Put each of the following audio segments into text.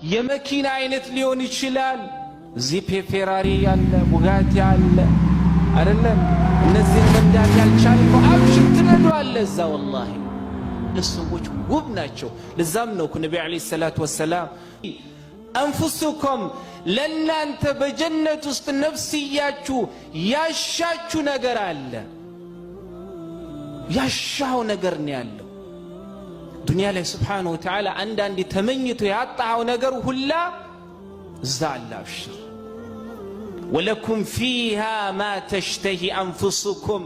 የመኪና አይነት ሊሆን ይችላል። ዚፕ ፌራሪ ያለ ቡጋቲ ያለ አይደለም። እነዚህን መንዳት ያልቻልከው አብሽር ትነዳዋለህ እዛ። ወላሂ ለሰዎች ውብ ናቸው። ለዛም ነው ነቢ ዓለይሂ ሰላቱ ወሰላም አንፉሱኩም ለእናንተ በጀነት ውስጥ ነፍስያችሁ ያሻችሁ ነገር አለ። ያሻው ነገር ነው ያለው ዱንያ ላይ ሱብሓነሁ ወተዓላ። አንዳንዴ ተመኝቶ ያጣው ነገር ሁላ እዛ አለ። አብሽር ወለኩም ፊሃ ማ ተሽተሂ አንፉሱኩም።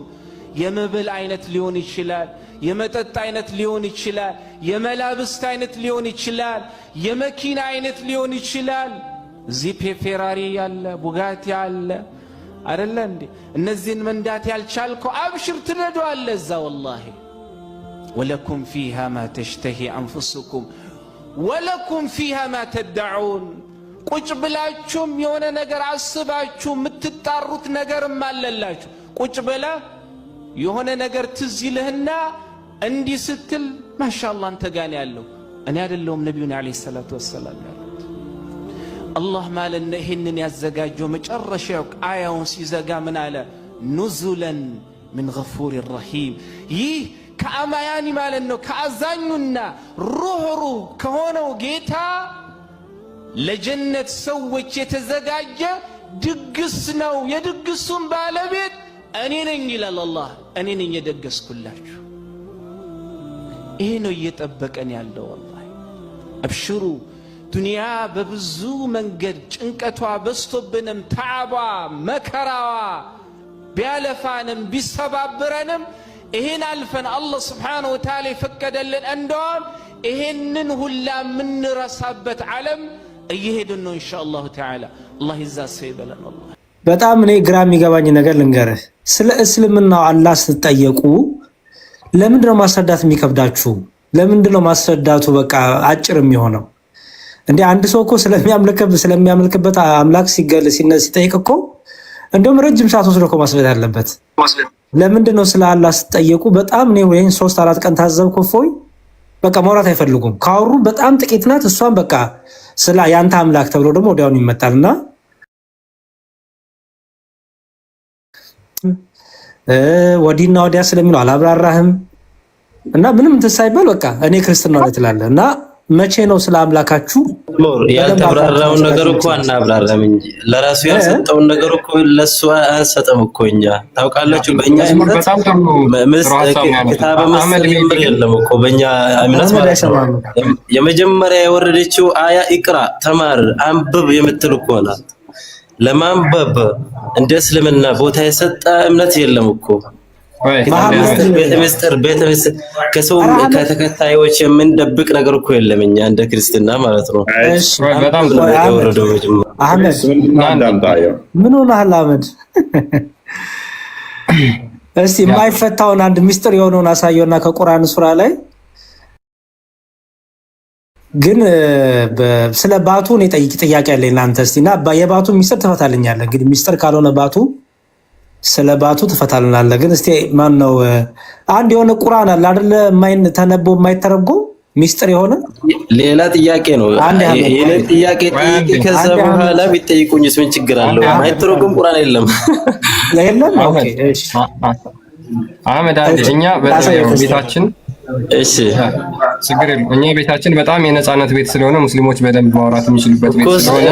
የመብል አይነት ሊሆን ይችላል፣ የመጠጥ አይነት ሊሆን ይችላል፣ የመላብስት አይነት ሊሆን ይችላል፣ የመኪና አይነት ሊሆን ይችላል። ዚፕ ፌራሪ ያለ ቡጋቲ ያለ አይደለ እንዴ? እነዚህን መንዳት ያልቻልከው አብሽር ትነዳዋለህ እዛ። ወላሂ ወለኩም ፊሃ ማ ተሽተሂ አንፉሱኩም ወለኩም ፊሃ ማ ተደዑን። ቁጭ ብላችሁም የሆነ ነገር አስባችሁ የምትጣሩት ነገርም አለላችሁ። ቁጭ ብላ የሆነ ነገር ትዝ ይልህና እንዲህ ስትል ማሻአላህ አንተ ጋር ያለው እኔ አይደለሁም ነብዩን አለይሂ ሰላቱ ወሰላም ያሉት። አላህ ማለት ነው ይሄንን ያዘጋጀው መጨረሻው አያውን ሲዘጋ ምን አለ? ኑዙለን ሚን ገፉር ረሂም። ይህ ከአማያኒ ማለት ነው ከአዛኙና ሩህሩህ ከሆነው ጌታ ለጀነት ሰዎች የተዘጋጀ ድግስ ነው። የድግሱን ባለቤት እኔ ነኝ ይላል አላህ። እኔ ነኝ የደገስኩላችሁ። ይሄ ነው እየጠበቀን ያለው። ወላሂ አብሽሩ። ዱንያ በብዙ መንገድ ጭንቀቷ በስቶብንም ተዓቧ መከራዋ ቢያለፋንም ቢሰባብረንም ይሄን አልፈን አላህ ስብሓነሁ ወተዓላ የፈቀደልን እንደውም ይሄንን ሁላ የምንረሳበት ዓለም እየሄድን ነው ኢንሻአላሁ ተዓላ። አላህ ይዛሰ ይበለን። አላህ በጣም እኔ ግራ የሚገባኝ ነገር ልንገርህ። ስለ እስልምናው አላህ ስትጠየቁ ለምንድነው ማስረዳት የሚከብዳችሁ? ለምንድነው ማስረዳቱ በቃ አጭር የሚሆነው? እንዴ አንድ ሰው እኮ ስለሚያመልክበት አምላክ ሲጠይቅ እኮ እንደውም ረጅም ሰዓት ወስዶ እኮ ማስረዳት ያለበት። ለምንድነው ስለ አላህ ስትጠየቁ በጣም ነው ወይን 3-4 ቀን ታዘብኩ። እፎይ በቃ ማውራት አይፈልጉም። ካወሩ በጣም ጥቂት ናት። እሷን በቃ ስለ ያንተ አምላክ ተብሎ ደግሞ ወዲያውኑ ይመጣልና ወዲና ወዲያ ስለሚሉ አላብራራህም እና ምንም ተሳይበል በቃ እኔ ክርስትና ነው ትላለህ። እና መቼ ነው ስለ አምላካችሁ ያልተብራራውን ነገር እኮ አናብራራም እንጂ ለራሱ ያልሰጠውን ነገር እኮ ለሱ አንሰጥም እኮ እኛ። ታውቃላችሁ በእኛ እምነት ክታበ መስለም የለም እኮ በእኛ እምነት ማለት ነው። የመጀመሪያ የወረደችው አያ ኢቅራ ተማር አንብብ የምትል እኮ ናት። ለማንበብ እንደ እስልምና ቦታ የሰጠ እምነት የለም እኮ። ቤተምስጥር ከሰው ከተከታዮች የምንደብቅ ነገር እኮ የለም እኛ እንደ ክርስትና ማለት ነው። በጣም የወረደው መጀመሪያ አህመድ ምን ሆነሃል አህመድ? እስቲ የማይፈታውን አንድ ሚስጥር የሆነውን አሳየውና ከቁርአን ሱራ ላይ ግን ስለ ባቱ ነው ጥያቄ ያለኝ ላንተ። እስቲና የባቱ ሚስጥር ትፈታልኛለህ። እንግዲህ ሚስጥር ካልሆነ ባቱ ስለ ባቱ ትፈታልናለህ። ግን እስቲ ማን ነው አንድ የሆነ ቁርአን አለ አይደለ? ተነቦ የማይተረጎም ሚስጥር የሆነ ሌላ ጥያቄ ነው። የኔ ጥያቄ ከዛ በኋላ ቢጠይቁኝስ ምን ችግር አለው? የማይተረጎም ቁርአን የለም። የለም። ኦኬ እሺ አህመድ እኛ ቤታችን እሺ ችግር የለም። እኛ ቤታችን በጣም የነጻነት ቤት ስለሆነ ሙስሊሞች በደንብ ማውራት የሚችሉበት ቤት ስለሆነ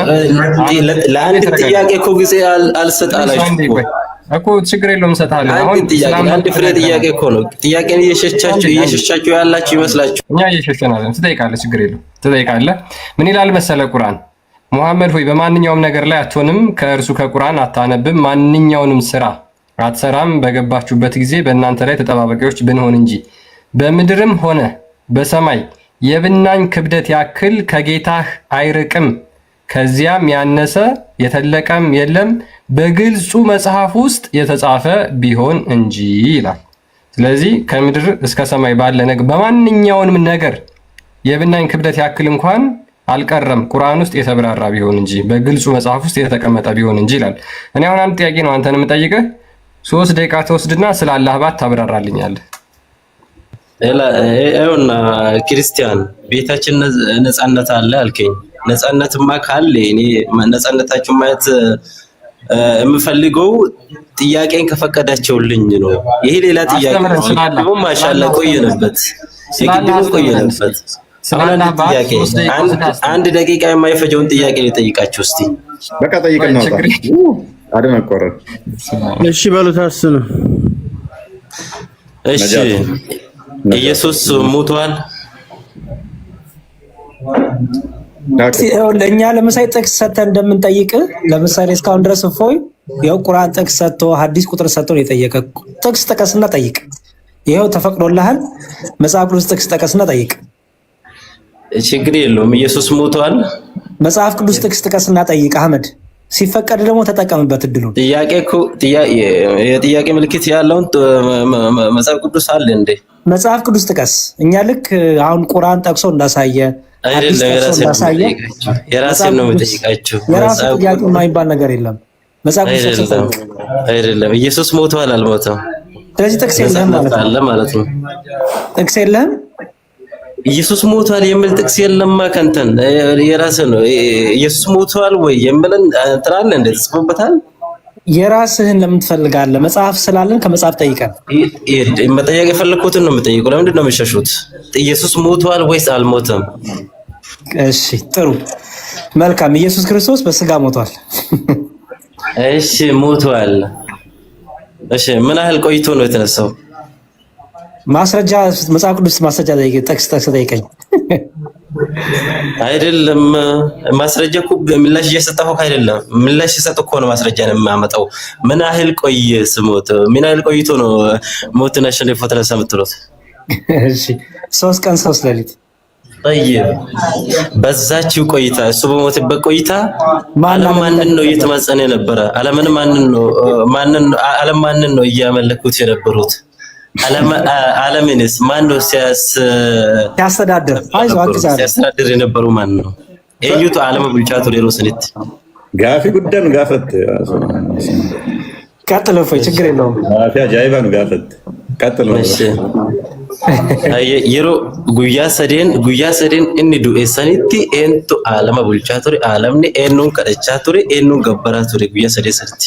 ለአንድ ጥያቄ እኮ ጊዜ አልሰጣላችሁ እኮ ችግር የለውም እንሰጣለን። አሁን አንድ ፍሬ ጥያቄ እኮ ነው። ጥያቄን እየሸሻችሁ ያላችሁ ይመስላችሁ። እኛ እየሸሸናለን። ትጠይቃለህ፣ ችግር የለውም ትጠይቃለህ። ምን ይላል መሰለ ቁርአን? ሙሐመድ ሆይ በማንኛውም ነገር ላይ አትሆንም፣ ከእርሱ ከቁርአን አታነብም፣ ማንኛውንም ስራ አትሰራም። በገባችሁበት ጊዜ በእናንተ ላይ ተጠባባቂዎች ብንሆን እንጂ በምድርም ሆነ በሰማይ የብናኝ ክብደት ያክል ከጌታህ አይርቅም፣ ከዚያም ያነሰ የተለቀም የለም በግልጹ መጽሐፍ ውስጥ የተጻፈ ቢሆን እንጂ ይላል። ስለዚህ ከምድር እስከ ሰማይ ባለ ነገር በማንኛውንም ነገር የብናኝ ክብደት ያክል እንኳን አልቀረም ቁርአን ውስጥ የተብራራ ቢሆን እንጂ በግልጹ መጽሐፍ ውስጥ የተቀመጠ ቢሆን እንጂ ይላል። እኔ አሁን አንድ ጥያቄ ነው አንተን የምጠይቅህ። 3 ደቂቃ ተወስድና ስለ አላህ ባት ታብራራልኛለህ። ኤውና ክርስቲያን ቤታችን ነፃነት አለ አልከኝ። ነፃነትማ ካለ እኔ ነፃነታችሁ ማየት የምፈልገው ጥያቄን ከፈቀዳቸውልኝ ነው። ይሄ ሌላ ጥያቄ ነው። ማሻአላ ቆየንበት፣ የግድቡ ቆየንበት። አንድ ደቂቃ የማይፈጀውን ጥያቄ ልጠይቃችሁ እስቲ። በቃ ጠይቀን ነው አደነቆረ። እሺ በሉት አስኑ። እሺ ኢየሱስ ሞቷል? ለእኛ ለምሳሌ ጥቅስ ሰጥተን እንደምንጠይቅ ለምሳሌ እስካሁን ድረስ እፎይ ያው ቁርአን ጥቅስ ሰጥቶ ሐዲስ ቁጥር ሰጥቶ ነው የጠየቀ። ጥቅስ ጥቀስና ጠይቅ። ይሄው ተፈቅዶልሃል። መጽሐፍ ቅዱስ ጥቅስ ጥቀስና ጠይቅ። ችግር የለውም። ኢየሱስ ሞቷል? መጽሐፍ ቅዱስ ጥቅስ ጥቀስና ጠይቅ። አህመድ ሲፈቀድ ደግሞ ተጠቀምበት እድሉን። የጥያቄ ምልክት ያለውን መጽሐፍ ቅዱስ አለ እንዴ? መጽሐፍ ቅዱስ ጥቀስ። እኛ ልክ አሁን ቁርአን ጠቅሶ እንዳሳየ የራሴን ነው የምጠይቃችሁ። የራስ ጥያቄ የማይባል ነገር የለም። መጽሐፍ ቅዱስ አይደለም። ኢየሱስ ሞቷል አልሞተም? ስለዚህ ጥቅስ የለህም ማለት ነው። ጥቅስ የለህም። ኢየሱስ ሞቷል የሚል ጥቅስ የለማ። ከንተን የራስህ ነው። ኢየሱስ ሞቷል ወይ የሚልን ትላለህ እንዴ? ተጽፎበታል። የራስህን ለምን ትፈልጋለህ? መጽሐፍ ስላለን ከመጽሐፍ ጠይቀን። መጠየቅ የፈለኩትን ነው የምጠይቀው። ለምንድን ነው የሚሸሹት? ኢየሱስ ሞቷል ወይስ አልሞተም? እሺ ጥሩ መልካም። ኢየሱስ ክርስቶስ በስጋ ሞቷል። እሺ ሞቷል። እሺ ምን ያህል ቆይቶ ነው የተነሳው? ማስረጃ መጽሐፍ ቅዱስ ማስረጃ ጠቅስ ጠይቀኝ። አይደለም ማስረጃ እኮ ምላሽ እየሰጠሁ አይደለም። ምላሽ ሲሰጥ እኮ ነው ማስረጃ ነው የማመጣው። ምን ያህል ቆየ ስሞት? ምን ያህል ቆይቶ ነው ሞትን አሸንፎ ተነሳ የምትሉት? እሺ 3 ቀን 3 ሌሊት። በዛችው ቆይታ እሱ በሞተበት ቆይታ ማንን ነው እየተማጸነ የነበረ? ማንን ነው እያመለኩት የነበሩት? ዓለምንስ ማን ነው ሲያስተዳድር? ሲያስተዳድር የነበሩ ማን ነው? እዩቱ ዓለም ብልቻቱ ሌሎ ስንት ጋፊ ጉደን ጋፈት ቀጥሎ ወይ ችግር የለውም። ጋፊ አጃይባን ጋፈት ቀጥሎ የሮ ጉያ ሰዴን እኒ ዱኤ ሰንቲ ኤንቱ ዓለም ብልቻቱ ዓለምኒ ኤኑን ከደቻቱ ኤኑን ገበራቱ ጉያ ሰዴ ሰርቲ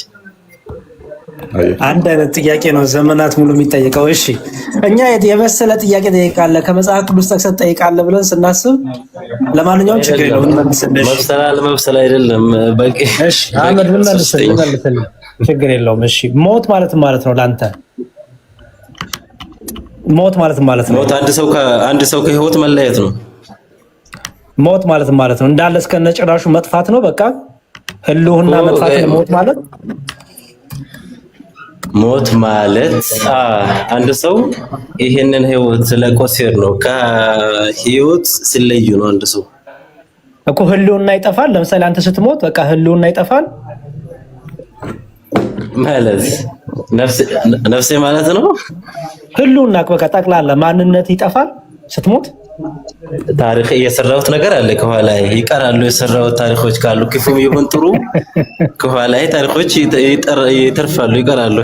አንድ አይነት ጥያቄ ነው ዘመናት ሙሉ የሚጠይቀው። እሺ እኛ የመሰለ ጥያቄ ጠይቃለህ ከመጽሐፍ ቅዱስ ጠቅሰህ ጠይቃለህ ብለን ስናስብ ለማንኛውም ችግር የለውም። መብሰል አይደለም በቂ። እሺ አህመድ ምን መልስልኝ ችግር የለውም። እሺ ሞት ማለት ነው ለአንተ ሞት ማለት ነው? ሞት አንድ ሰው ከህይወት መለየት ነው። ሞት ማለት ነው እንዳለ እስከነጭራሹ መጥፋት ነው። በቃ ህልውና መጥፋት ነው ሞት ማለት። ሞት ማለት አንድ ሰው ይሄንን ህይወት ለቆ ሲር ነው። ከህይወት ሲለዩ ነው አንድ ሰው እኮ ህልውና ይጠፋል። ለምሳሌ አንተ ስትሞት በቃ ህልውና ይጠፋል ማለት ነፍሴ ማለት ነው። ህልውና በቃ ጠቅላላ ማንነት ይጠፋል ስትሞት። ታሪክ የሰራሁት ነገር አለ ከኋላ ይቀራሉ። የሰራሁት ታሪኮች ካሉ ክፉም ይሁን ጥሩ ከኋላ ታሪኮች ይተርፋሉ፣ ይቀራሉ።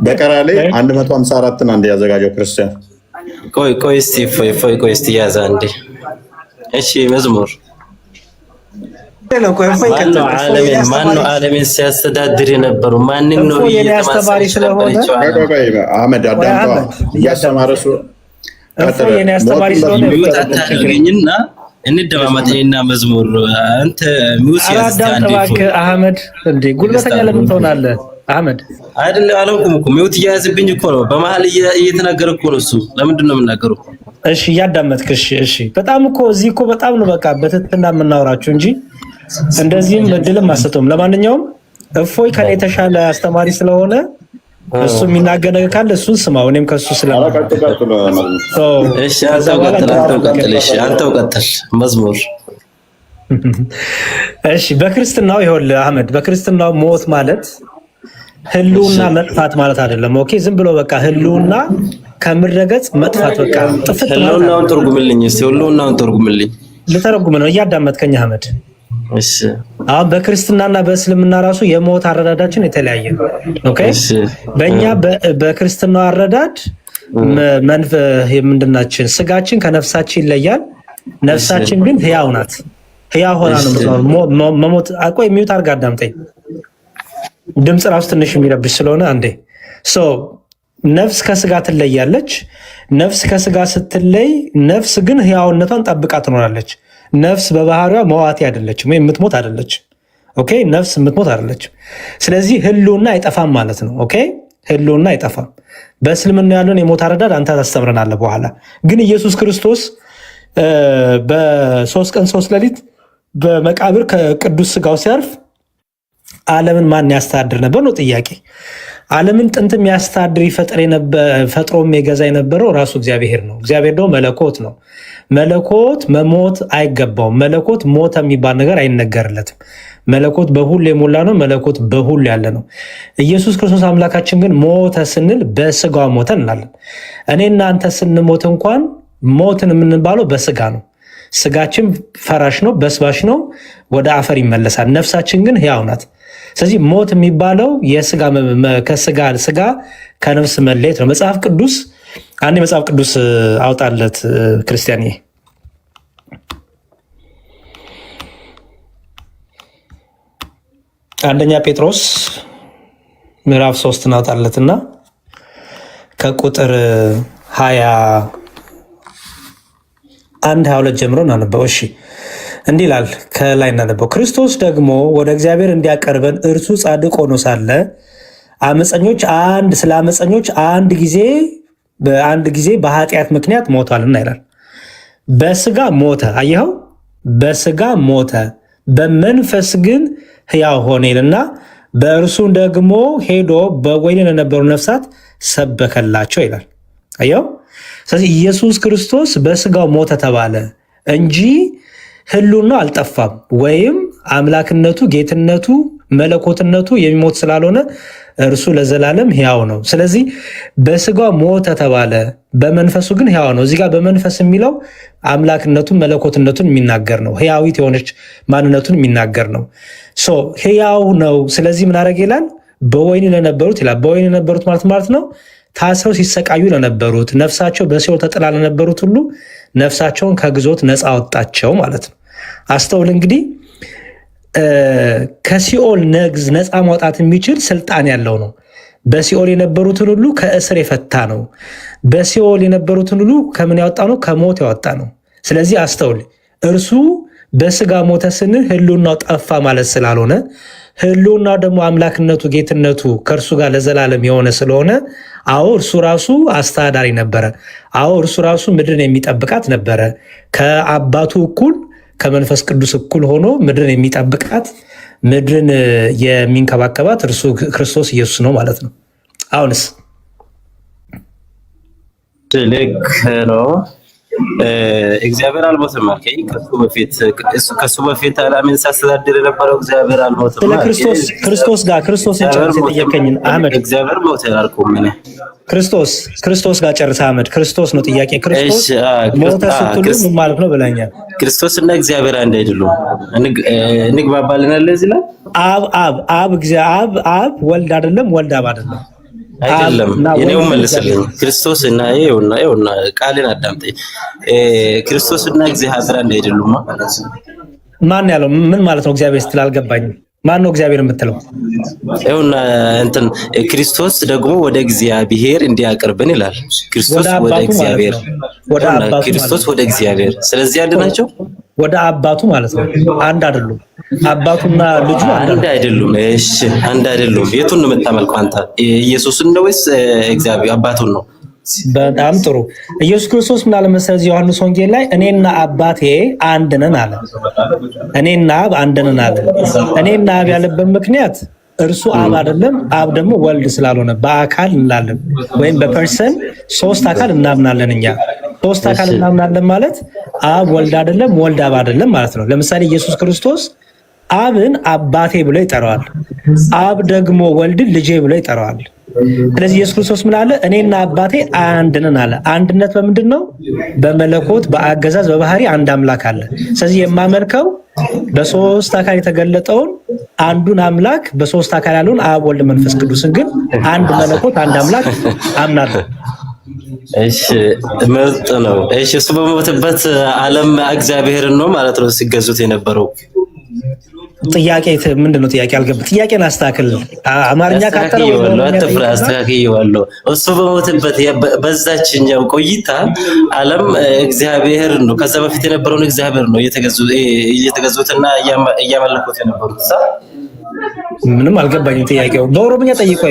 በቀራ ላይ 154ን አንድ ያዘጋጀው ክርስቲያን ቆይ እስቲ ያዛ እንዴ። እሺ መዝሙር ማነው ዓለምን ሲያስተዳድር የነበረው? ማንን ነው ያስተማሪ ስለሆነ አህመድ አዳምጣ እያስተማረሱ ታደርገኝና እንደማመጥኝና መዝሙር አንተ ሙሲያስ አህመድ እንዴ ጉልበተኛ ለምን ትሆናለህ? አህመድ አይደለም አላውቅም እኮ ሚውት እያያዝብኝ እኮ ነው። በመሀል እየተናገረ እኮ ነው እሱ። ለምንድን ነው የምናገረው? እሺ እያዳመጥክ እሺ በጣም እኮ እዚህ እኮ በጣም ነው በቃ በትትና የምናወራችሁ እንጂ እንደዚህም እድልም አሰጡም። ለማንኛውም እፎይ ከኔ የተሻለ አስተማሪ ስለሆነ እሱ የሚናገር ነገር ካለ እሱን ስማው። እኔም ከሱ እሺ አንተው ቀጥል መዝሙር። እሺ በክርስትናው ይኸውልህ አህመድ፣ በክርስትናው ሞት ማለት ህልውና መጥፋት ማለት አይደለም። ኦኬ ዝም ብሎ በቃ ህልውና ከምድረገጽ መጥፋት በቃ ጥፍት ማለት ነው። ህልውናውን ተርጉምልኝ እስቲ። ህልውናውን ተርጉምልኝ። ልተረጉም ነው እያዳመጥከኝ አህመድ? እሺ አሁን በክርስትናና በእስልምና ራሱ የሞት አረዳዳችን የተለያየ ነው። ኦኬ በእኛ በክርስትናው አረዳድ ምንድናችን ስጋችን ከነፍሳችን ይለያል። ነፍሳችን ግን ሕያው ናት። ሕያው ሆና ነው የምትኖረው። መሞት አቆይ ሚውት አድርጋ አዳምጠኝ። ድምፅ ራሱ ትንሽ የሚረብሽ ስለሆነ አንዴ ነፍስ ከስጋ ትለያለች። ነፍስ ከስጋ ስትለይ ነፍስ ግን ሕያውነቷን ጠብቃ ትኖራለች። ነፍስ በባህሪዋ መዋቲ አይደለችም ወይም የምትሞት አይደለችም። ኦኬ ነፍስ የምትሞት አይደለችም። ስለዚህ ህልውና አይጠፋም ማለት ነው። ኦኬ ህልውና አይጠፋም። በእስልምና ያለውን የሞት አረዳድ አንተ ታስተምረናለህ በኋላ። ግን ኢየሱስ ክርስቶስ በ3 ቀን 3 ሌሊት በመቃብር ከቅዱስ ስጋው ሲያርፍ ዓለምን ማን ያስተዳድር ነበር ነው ጥያቄ። ዓለምን ጥንትም ያስተዳድር ፈጥሮም የገዛ የነበረው ራሱ እግዚአብሔር ነው። እግዚአብሔር ደግሞ መለኮት ነው። መለኮት መሞት አይገባውም። መለኮት ሞተ የሚባል ነገር አይነገርለትም። መለኮት በሁሉ የሞላ ነው። መለኮት በሁሉ ያለ ነው። ኢየሱስ ክርስቶስ አምላካችን ግን ሞተ ስንል በስጋው ሞተ እንላለን። እኔና አንተ ስንሞት እንኳን ሞትን የምንባለው በስጋ ነው። ስጋችን ፈራሽ ነው፣ በስባሽ ነው፣ ወደ አፈር ይመለሳል። ነፍሳችን ግን ሕያው ናት። ስለዚህ ሞት የሚባለው ከስጋ ስጋ ከነፍስ መለየት ነው። መጽሐፍ ቅዱስ አንድ መጽሐፍ ቅዱስ አውጣለት ክርስቲያን፣ አንደኛ ጴጥሮስ ምዕራፍ 3 እናውጣለትና ከቁጥር 21-22 ጀምሮ እናነበው። እሺ እንዲህ ይላል፣ ከላይ እናነበው። ክርስቶስ ደግሞ ወደ እግዚአብሔር እንዲያቀርበን እርሱ ጻድቅ ሆኖ ሳለ ስለ አመፀኞች አንድ ጊዜ በኃጢአት ምክንያት ሞቷልና ይላል። በስጋ ሞተ፣ አየኸው፣ በስጋ ሞተ፣ በመንፈስ ግን ሕያው ሆነ ይልና በእርሱ ደግሞ ሄዶ በወህኒ ለነበሩ ነፍሳት ሰበከላቸው ይላል። አየኸው። ስለዚህ ኢየሱስ ክርስቶስ በስጋው ሞተ ተባለ እንጂ ህልውናው አልጠፋም። ወይም አምላክነቱ፣ ጌትነቱ፣ መለኮትነቱ የሚሞት ስላልሆነ እርሱ ለዘላለም ሕያው ነው። ስለዚህ በስጋው ሞተ ተባለ፣ በመንፈሱ ግን ሕያው ነው። እዚህ ጋር በመንፈስ የሚለው አምላክነቱን መለኮትነቱን የሚናገር ነው። ሕያዊት የሆነች ማንነቱን የሚናገር ነው። ሕያው ነው። ስለዚህ ምን አደረገ ይላል? በወህኒ ለነበሩት ይላል። በወህኒ ለነበሩት ማለት ነው ታስረው ሲሰቃዩ ለነበሩት፣ ነፍሳቸው በሲኦል ተጥላ ለነበሩት ሁሉ ነፍሳቸውን ከግዞት ነፃ አወጣቸው ማለት ነው። አስተውል እንግዲህ ከሲኦል ነፃ ማውጣት የሚችል ስልጣን ያለው ነው። በሲኦል የነበሩትን ሁሉ ከእስር የፈታ ነው። በሲኦል የነበሩትን ሁሉ ከምን ያወጣ ነው? ከሞት ያወጣ ነው። ስለዚህ አስተውል፣ እርሱ በስጋ ሞተ ስንል ህልውናው ጠፋ ማለት ስላልሆነ፣ ህልውናው ደግሞ አምላክነቱ፣ ጌትነቱ ከእርሱ ጋር ለዘላለም የሆነ ስለሆነ፣ አዎ እርሱ ራሱ አስተዳዳሪ ነበረ። አዎ እርሱ ራሱ ምድርን የሚጠብቃት ነበረ። ከአባቱ እኩል ከመንፈስ ቅዱስ እኩል ሆኖ ምድርን የሚጠብቃት ምድርን የሚንከባከባት እርሱ ክርስቶስ ኢየሱስ ነው ማለት ነው። አሁንስ ልክ ነው። እግዚአብሔር አልሞትም አልከኝ። ከሱ በፊት ዓለምን ሲያስተዳድር የነበረው እግዚአብሔር አልሞትም። ስለ ክርስቶስ ጋር ክርስቶስን ጨርስ የጠየቀኝን አህመድ፣ እግዚአብሔር ሞተ አላልኩም እኔ። ክርስቶስ ጋር ጨርስ አህመድ። ክርስቶስ ነው ጥያቄ። ክርስቶስ ሞተ ስትሉ ምን ማለት ነው ብለኛል። ክርስቶስ እና እግዚአብሔር አንድ አይደሉም። እንግባባለን ለዚህ ላይ አብ ወልድ አይደለም፣ ወልድ አብ አይደለም። አይደለም የኔው መልስልኝ። ክርስቶስ እና ይኸውና ቃልን አዳምጠኝ። ክርስቶስ እና እግዚአብሔር አንድ አይደሉም። ማን ያለው? ምን ማለት ነው? እግዚአብሔር ስትል አልገባኝም። ማን ነው እግዚአብሔር የምትለው? ይኸውና እንትን ክርስቶስ ደግሞ ወደ እግዚአብሔር እንዲያቀርብን ይላል። ክርስቶስ ወደ እግዚአብሔር፣ ክርስቶስ ወደ እግዚአብሔር። ስለዚህ አንድ ናቸው። ወደ አባቱ ማለት ነው። አንድ አይደሉም። አባቱና ልጁ አንድ አይደሉም። እሺ አንድ አይደሉም። የቱን ነው የምታመልከው አንተ? ኢየሱስን ነው ወይስ እግዚአብሔር አባቱን ነው? በጣም ጥሩ። ኢየሱስ ክርስቶስ ምን አለ መሰለህ ዮሐንስ ወንጌል ላይ እኔና አባቴ አንድ ነን አለ። እኔና አብ አንድ ነን አለ። እኔና አብ ያለበት ምክንያት እርሱ አብ አይደለም፣ አብ ደግሞ ወልድ ስላልሆነ በአካል እንላለን፣ ወይም በፐርሰን 3 አካል እናምናለን። እኛ 3 አካል እናምናለን ማለት አብ ወልድ አይደለም፣ ወልድ አብ አይደለም ማለት ነው። ለምሳሌ ኢየሱስ ክርስቶስ አብን አባቴ ብሎ ይጠራዋል፣ አብ ደግሞ ወልድን ልጄ ብሎ ይጠራዋል። ስለዚህ ኢየሱስ ክርስቶስ ምን አለ? እኔና አባቴ አንድ ነን አለ። አንድነት በምንድን ነው? በመለኮት በአገዛዝ በባህሪ አንድ አምላክ አለ። ስለዚህ የማመልከው በ3 አካል የተገለጠውን አንዱን አምላክ በ3 አካል ያለውን አብ ወልድ መንፈስ ቅዱስን ግን አንድ መለኮት አንድ አምላክ አምናለሁ። እሺ ምርጥ ነው። እሺ እሱ በሞተበት ዓለም እግዚአብሔርን ነው ማለት ነው ሲገዙት የነበረው። ጥያቄ ምንድነው? ጥያቄ አልገባም። ጥያቄን አስተካክል። አማርኛ ካጠረው አትፍራ፣ አስተካክየዋለሁ። እሱ በሞተበት በዛችኛው ቆይታ ዓለም እግዚአብሔር ነው። ከዛ በፊት የነበረውን እግዚአብሔር ነው እየተገዙትና እያመለኩት የነበሩት። ምንም አልገባኝም። ጥያቄው በኦሮምኛ ጠይቀው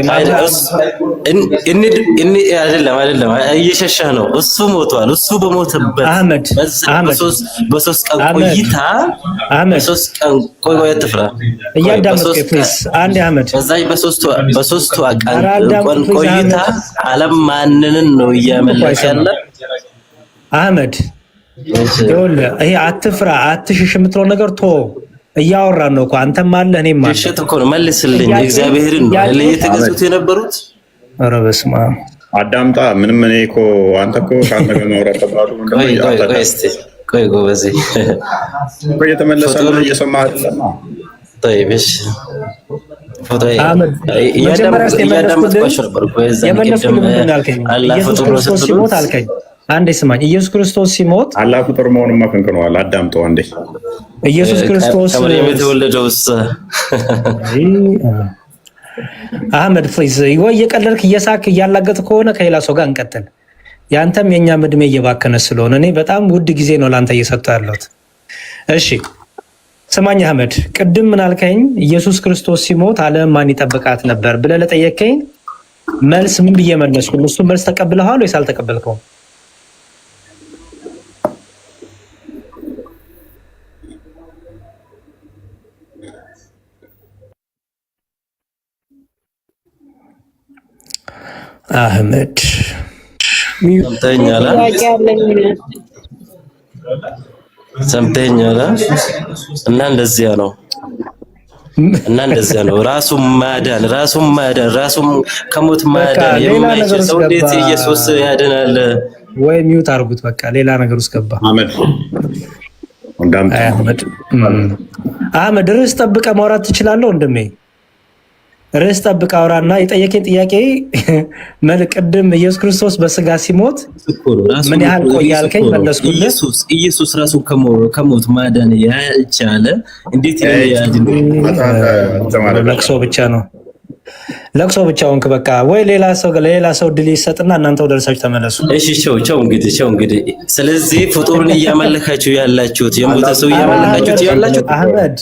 አይደለም እየሸሸህ ነው። እሱ ሞቷል። እሱ በሞተበት በሶስት ቀን ቆይታ በሶስት ቀን ቆይ አትፍራ እያዳመጥኩ ፕሊዝ አንድ አህመድ በሶስቱ ቀን ቆይታ ዓለም ማንንን ነው እያመለከ ያለ? አህመድ ይሄ አትፍራ አትሽሽ የምትለው ነገር ቶ እያወራን ነው እኮ አንተም አለ እኔም አለ። እሺ እኮ ነው መልስልኝ። እግዚአብሔርን ነው እየተገዙት የነበሩት። ኧረ በስመ አብ አዳምጣ። ምንም እኔ እኮ አንተ እኮ ካንተ ጋር ማውራት ተባሉ ቆይ ጎበዜ እኮ እየተመለሰ ነው እየሰማህ አይደለም? ጠይብሽ ፎቶ ሲሞት አልከኝ። አንዴ ስማኝ። ኢየሱስ ክርስቶስ ሲሞት አላህ ፍጡር መሆኑን ማፈንከነዋል። አዳምጠው አንዴ። ኢየሱስ ክርስቶስ ከመሬት የተወለደው አህመድ ፕሊዝ ወይ እየቀለድክ እየሳክ እያላገጥ ከሆነ ከሌላ ሰው ጋር እንቀጥል። ያንተም የኛም እድሜ እየባከነ ስለሆነ እኔ በጣም ውድ ጊዜ ነው ላንተ እየሰጠው ያለሁት። እሺ ስማኝ አህመድ፣ ቅድም ምን አልከኝ? ኢየሱስ ክርስቶስ ሲሞት ዓለም ማን ይጠብቃት ነበር ብለህ ለጠየቀኝ መልስ ምን ብዬ መለስኩ? እሱ መልስ ተቀብለሃል ወይስ አልተቀበልከውም? አህመድ ሰምተኛል እና እንደዚያ ነው ራሱን ማዳን ከሞት ማዳን የማይችል ሰው እንዴት ኢየሱስ ያድናል? ወይ ሚውት አድርጉት በቃ ሌላ ነገር ውስጥ ገባ። አህመድ ርዕስ ጠብቀህ ማውራት ትችላለህ ወንድሜ። ርዕስ ጠብቀህ አውራና የጠየቀኝ ጥያቄ ቅድም ኢየሱስ ክርስቶስ በስጋ ሲሞት ምን ያህል ቆየ አልከኝ፣ መለስኩልህ። ኢየሱስ ራሱ ከሞት ማዳን ያልቻለ እንዴት ያድን? ለቅሶ ብቻ ሆንክ። በቃ ወይ ሌላ ሰው ድል ይሰጥና እናንተ ወደ እርሳችሁ ተመለሱ። እሺ ቸው እንግዲህ ስለዚህ ፍጡሩን እያመለካችሁ ያላችሁት የሞተ ሰው እያመለካችሁት ያላችሁት አህመድ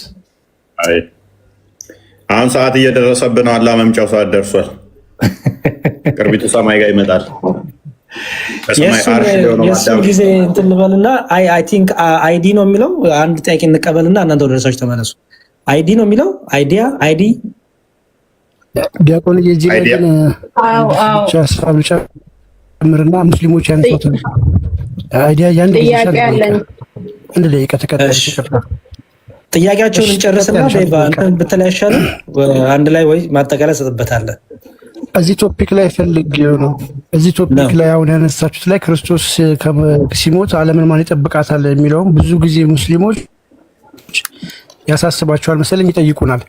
አሁን ሰዓት እየደረሰብን ነው። አላህ መምጫው ሰዓት ደርሷል። ቅርቢቱ ሰማይ ጋር ይመጣል። የእሱን ጊዜ እንትን ልበልና አይ ቲንክ አይዲ ነው የሚለው። አንድ ጥያቄ እንቀበልና እናንተ ወደ እርሳችሁ ተመለሱ። አይዲ ነው የሚለው አይዲ ዲያቆን የጂጋን ጨምርና ሙስሊሞች ያነሱት አይዲያ ያን አንድ ደቂቃ ተከታተል። ጥያቄያቸውን እንጨርስና በተለያሻለ አንድ ላይ ወይ ማጠቃለያ ሰጥበታለን። እዚህ ቶፒክ ላይ ፈልጌው ነው። እዚህ ቶፒክ ላይ አሁን ያነሳችሁት ላይ ክርስቶስ ሲሞት ዓለምን ማን ይጠብቃታል የሚለውም ብዙ ጊዜ ሙስሊሞች ያሳስባቸዋል መሰለኝ፣ ይጠይቁናል።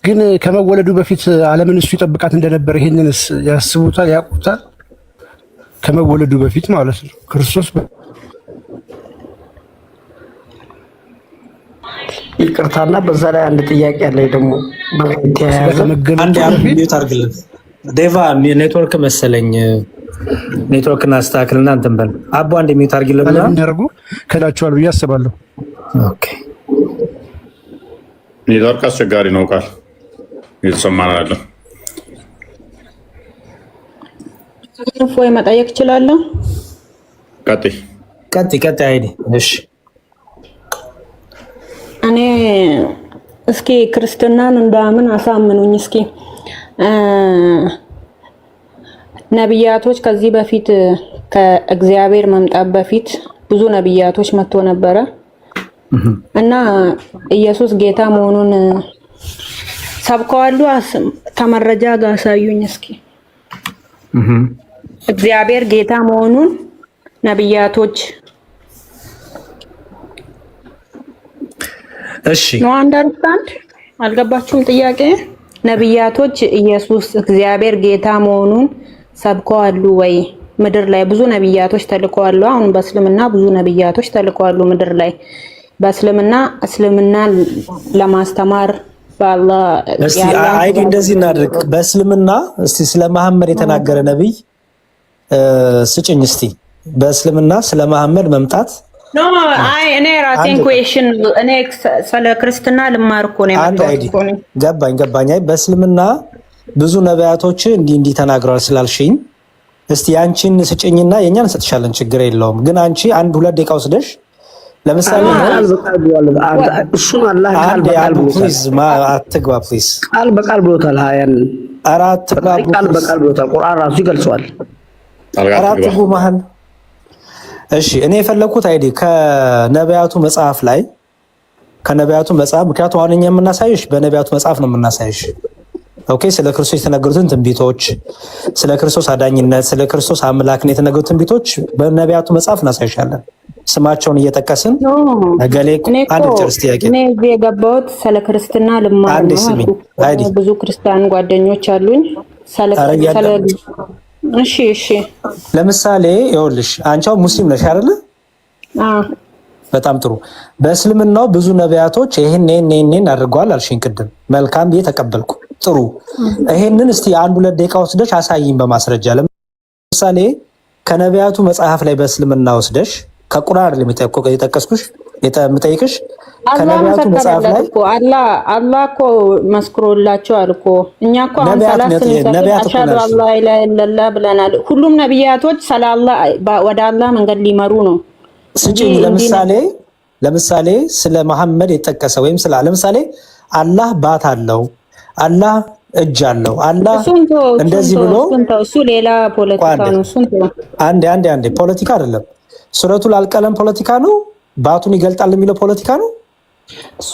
ግን ከመወለዱ በፊት ዓለምን እሱ ይጠብቃት እንደነበር ይሄንንስ ያስቡታል፣ ያውቁታል? ከመወለዱ በፊት ማለት ነው ክርስቶስ ይቅርታና በዛ ላይ አንድ ጥያቄ አለ ደግሞ ሚዩት አድርግልን ዴቫ። ኔትወርክ መሰለኝ ኔትወርክን አስተካክልና እንትን በል አቦ አንድ ሚዩት አድርግልን ብላ እንደርጉ ከላቸዋል ብዬ አስባለሁ። ኦኬ ኔትወርክ አስቸጋሪ ነው ቃል እየተሰማን አይደለም። ወይ መጠየቅ እችላለሁ? ቀጥይ አይዲ። እሺ እኔ እስኪ ክርስትናን እንዳምን አሳምኑኝ እስኪ። ነብያቶች ከዚህ በፊት ከእግዚአብሔር መምጣት በፊት ብዙ ነብያቶች መጥቶ ነበረ እና ኢየሱስ ጌታ መሆኑን ሰብከዋል። ከመረጃ ጋር አሳዩኝ እስኪ። እግዚአብሔር ጌታ መሆኑን ነብያቶች እሺ ነው አንደርስታንድ አልገባችሁም? ጥያቄ ነብያቶች ኢየሱስ እግዚአብሔር ጌታ መሆኑን ሰብከዋል ወይ? ምድር ላይ ብዙ ነብያቶች ተልከዋል። አሁን በእስልምና ብዙ ነብያቶች ተልከዋል ምድር ላይ እስልምና ለማስተማር በአላህ እስቲ አይዲ እንደዚህ እናድርግ። በእስልምና እስቲ ስለ መሐመድ የተናገረ ነብይ ስጭኝ እስቲ። በእስልምና ስለ መሐመድ መምጣት እኔ ራሴን ኩዌሽን እኔ ስለ ክርስትና ልማር እኮ ነው የመጣሁት። ገባኝ። አይ በእስልምና ብዙ ነቢያቶች እንዲህ ተናግረዋል ስላልሽኝ እስቲ አንቺን ስጭኝና የኛን እንሰጥሻለን፣ ችግር የለውም። ግን አንቺ 1-2 ደቂቃ ወስደሽ ለምሳሌ እሱን አላህ ቃል በቃል አትግባ ፕሊዝ። ቃል በቃል ብሎታል። ሀያን ቃል በቃል ብሎታል። ቁርአን ራሱ ይገልጸዋል። አራት ጉማህን እሺ እኔ የፈለኩት አይዲ ከነቢያቱ መጽሐፍ ላይ ከነቢያቱ መጽሐፍ ምክንያቱም አሁን እኛ የምናሳይሽ በነቢያቱ መጽሐፍ ነው የምናሳይሽ። ኦኬ ስለ ክርስቶስ የተነገሩትን ትንቢቶች፣ ስለ ክርስቶስ አዳኝነት፣ ስለ ክርስቶስ አምላክነት የተነገሩት ትንቢቶች በነቢያቱ መጽሐፍ እናሳይሻለን። ስማቸውን እየጠቀስን ነገሌ አንድ ጨርስ ጥያቄ እኔ የገባሁት ስለ ክርስትና ልማር ነው። ብዙ ክርስቲያን ጓደኞች አሉኝ። እሺ ለምሳሌ ይኸውልሽ አንቺው ሙስሊም ነሽ አይደል? በጣም ጥሩ። በእስልምናው ብዙ ነቢያቶች ይሄን አድርገዋል አልሽኝ ቅድም። መልካም ብዬ ተቀበልኩ። ጥሩ ይሄንን እስቲ 1-2 ደቂቃ ወስደሽ አሳይኝ በማስረጃ። ለምሳሌ ከነቢያቱ መጽሐፍ ላይ በእስልምና ወስደሽ ከቁርአን አይደለም የጠቀስኩሽ የምጠይቅሽ ከነቢያቱ መጽሐፍ ላይ አላህ እኮ መስክሮላቸዋል እኮ። እኛ እኮ አሽሀዱ አን ላ ኢላሀ ኢለላህ ብለናል። ሁሉም ነቢያቶች ወደ አላህ መንገድ ሊመሩ ነው። ስጪኝ ለምሳሌ ስለ መሐመድ የጠቀሰ ወይም ለምሳሌ አላህ ባት አለው፣ አላህ እጅ አለው፣ አላህ እንደዚህ ብሎ እሱ ሌላ ፖለቲካ ነው። አንዴ ፖለቲካ አይደለም። ሱረቱል አልቀለም ፖለቲካ ነው። ባቱን ይገልጣል የሚለው ፖለቲካ ነው። እሱ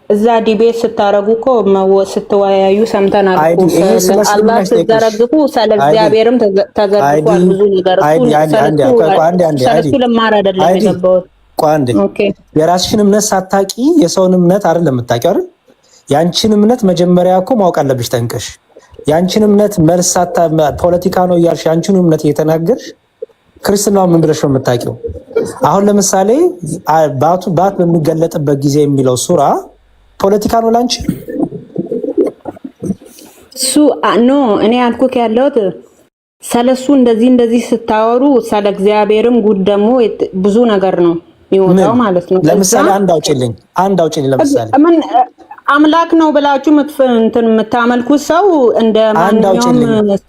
እዛ ዲቤት ስታረጉ እኮ ስትወያዩ ሰምተናል እኮ። አላህ ስትዘረግፉ ስለ እግዚአብሔርም ተዘርግፏል ብዙ ነገር። ስለሱ ልማር አይደለም የገባሁት። የራስሽን እምነት ሳታቂ የሰውን እምነት አይደለም የምታውቂው አይደል? ያንቺን እምነት መጀመሪያ እኮ ማወቅ አለብሽ ጠንቀሽ። ያንቺን እምነት መልስ ፖለቲካ ነው እያልሽ ያንቺን እምነት እየተናገርሽ ክርስትናው ምን ብለሽ ነው የምታውቂው? አሁን ለምሳሌ ባት በሚገለጥበት ጊዜ የሚለው ሱራ ፖለቲካ ነው ላንቺ? እኔ ያልኩት ያለሁት ስለሱ እንደዚህ ስታወሩ ስለ እግዚአብሔርም ጉድ ደግሞ ብዙ ነገር ነው የሚወጣው ማለት ነው። ለምሳሌ አንድ አውጪልኝ ለምሳሌ አምላክ ነው ብላችሁ የምታመልኩት ሰው እንደ ማንኛውም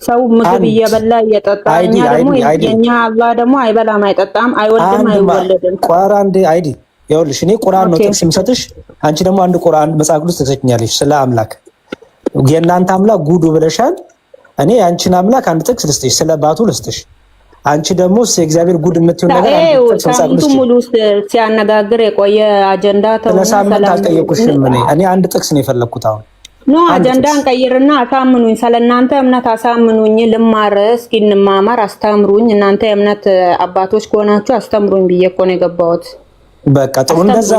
ሰው ምግብ እየበላ እየጠጣ፣ እኛ ደግሞ የኛ አላህ ደግሞ አይበላም፣ አይጠጣም፣ አይወልድም፣ አይወለድም። አይዲ ይኸውልሽ እኔ ቁርአን ነው ጥቅስ የምሰጥሽ፣ አንቺ ደግሞ አንድ ቁርአን መጽሐፍ ቅዱስ ትሰጭኛለሽ ስለ አምላክ። የእናንተ አምላክ ጉዱ ብለሻል። እኔ የአንቺን አምላክ አንድ ጥቅስ ልስጥሽ፣ ስለ ባቱ ልስጥሽ። አንቺ ደግሞ የእግዚአብሔር ጉድ የምትይው ነገር ሳምንቱ ሙሉ ሲያነጋግር የቆየ አጀንዳ ለሳምንት አልጠየቁሽም። እኔ አንድ ጥቅስ ነው የፈለግኩት። አሁን አጀንዳን ቀይርና አሳምኑኝ፣ ስለእናንተ እምነት አሳምኑኝ፣ ልማር፣ እስኪ እንማማር፣ አስተምሩኝ። እናንተ የእምነት አባቶች ከሆናችሁ አስተምሩኝ ብዬ እኮ ነው የገባሁት። በቃ ጥሩ እንደዛ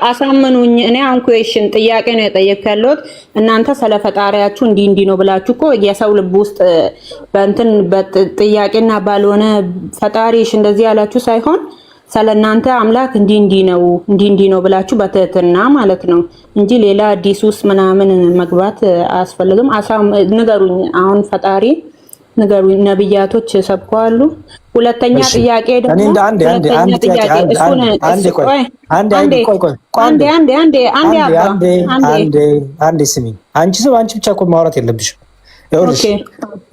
አሳምኑኝ። እኔ አንኩዌሽን ጥያቄ ነው የጠየቅኩት ያለሁት። እናንተ ስለ ፈጣሪያችሁ እንዲህ ነው ብላችሁ እኮ የሰው ልብ ውስጥ በእንትን በጥያቄና ባልሆነ ፈጣሪሽ እንደዚህ ያላችሁ ሳይሆን ስለ እናንተ አምላክ እንዲህ ነው ብላችሁ በትህትና ማለት ነው እንጂ ሌላ አዲስ ውስጥ ምናምን መግባት አያስፈልግም። ንገሩኝ፣ አሁን ፈጣሪ ንገሩኝ። ነብያቶች ሰብከዋል። ሁለተኛ ጥያቄ ደግሞ አንዴ ስሚኝ። አንቺ ብቻ እኮ ማውራት የለብሽም። ይኸውልሽ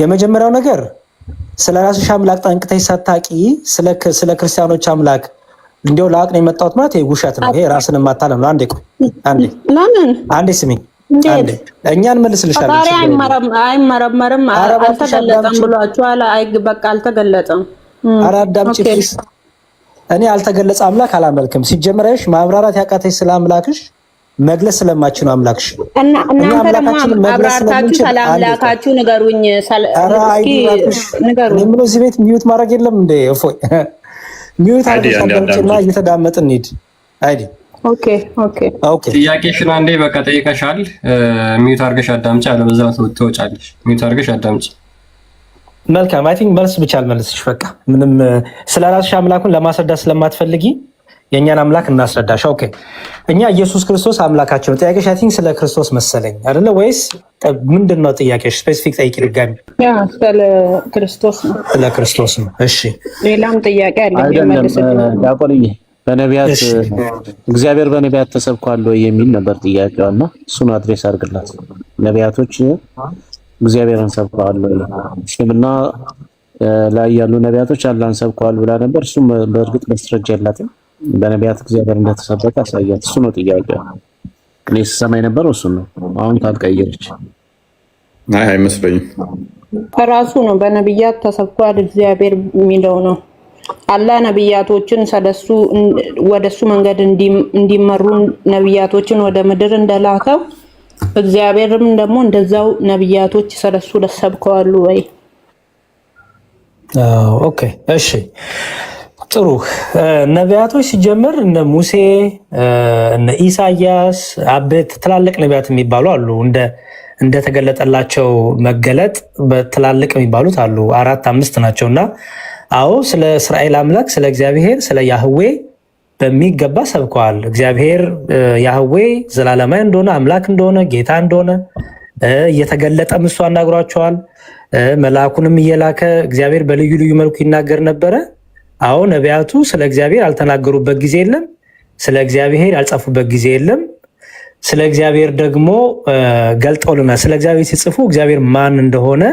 የመጀመሪያው ነገር ስለ ራስሽ አምላክ ጠንቅተሽ ሳታቂ ስለ ክርስቲያኖች አምላክ እንዲያው ለአቅ ነው የመጣሁት ማለት ይሄ ውሸት ነው። ይሄ ራስን ማታለም ነው። አንዴ ስሚኝ። እኛን መልስልሻለሁ። ፈጣሪ አይመረመርም፣ አልተገለጸም ብሏችኋል። በቃ አልተገለጸም። ኧረ አዳምጪ ፕሊዝ። እኔ አልተገለጸ አምላክ አላመልክም። ሲጀመረሽ ማብራራት ያቃተሽ ስለ አምላክሽ መግለጽ ስለማችሁ ነው አምላክሽ። እናንተ ደግሞ አብራርታችሁ ስለ አምላካችሁ ንገሩኝ። እስኪ ንገሩኝ። ምን እዚህ ቤት ሚዩት ማድረግ የለም እንዴ? እፎይ ሚዩት አድርገሽና እየተዳመጥን እንሂድ። አይዲ ኦኬ ጥያቄሽን አንዴ በቃ ጠይቀሻል። ሚዩት አድርገሽ አዳምጪ፣ አለበለዚያ ትወጫለሽ። ሚዩት አድርገሽ አዳምጪ። መልካም አይ ቲንክ መልስ ብቻ አልመልስሽ። በቃ ምንም ስለራስሽ አምላኩን ለማስረዳት ስለማትፈልጊ የእኛን አምላክ እናስረዳሽ። ኦኬ እኛ ኢየሱስ ክርስቶስ አምላካችን ነው። ጥያቄሽ አይ ቲንክ ስለ ክርስቶስ መሰለኝ አይደለ? ወይስ ምንድነው ጥያቄሽ? ስፔሲፊክ ጠይቂ ድጋሚ። ያ ስለ ክርስቶስ ነው። ስለ ክርስቶስ ነው። እሺ ሌላም ጥያቄ አለ ዲያቆንዬ በነቢያት እግዚአብሔር በነቢያት ተሰብኳል ወይ የሚል ነበር ጥያቄውና እሱን አድሬስ አድርግላት። ነቢያቶች እግዚአብሔርን ሰብከዋል ወይ? እስልምና ላይ ያሉ ነቢያቶች አላህን ሰብከዋል ብላ ነበር። እሱም በእርግጥ ማስረጃ የላትም። በነቢያት እግዚአብሔር እንደተሰበከ አሳያት። እሱ ነው ጥያቄው። እኔ ስሰማ የነበረው እሱ ነው። አሁን ካልቀየረች አይመስለኝም። ራሱ ነው በነቢያት ተሰብኳል እግዚአብሔር የሚለው ነው። አላህ ነቢያቶችን ሰለሱ ወደሱ መንገድ እንዲመሩ ነቢያቶችን ወደ ምድር እንደላከው እግዚአብሔርም ደግሞ እንደዛው ነቢያቶች ሰለሱ ሰብከዋል ወይ? ኦኬ እሺ ጥሩ። ነቢያቶች ሲጀምር እነ ሙሴ እነ ኢሳያስ አቤት ትላልቅ ነቢያት የሚባሉ አሉ። እንደተገለጠላቸው መገለጥ በትላልቅ የሚባሉት አሉ 4-5 ናቸውና አዎ ስለ እስራኤል አምላክ ስለ እግዚአብሔር ስለ ያህዌ በሚገባ ሰብከዋል። እግዚአብሔር ያህዌ ዘላለማዊ እንደሆነ አምላክ እንደሆነ ጌታ እንደሆነ እየተገለጠም እሱ አናግሯቸዋል። መልአኩንም እየላከ እግዚአብሔር በልዩ ልዩ መልኩ ይናገር ነበረ። አዎ ነቢያቱ ስለ እግዚአብሔር ያልተናገሩበት ጊዜ የለም። ስለ እግዚአብሔር ያልጻፉበት ጊዜ የለም። ስለ እግዚአብሔር ደግሞ ገልጠውልናል። ስለ እግዚአብሔር ሲጽፉ እግዚአብሔር ማን እንደሆነ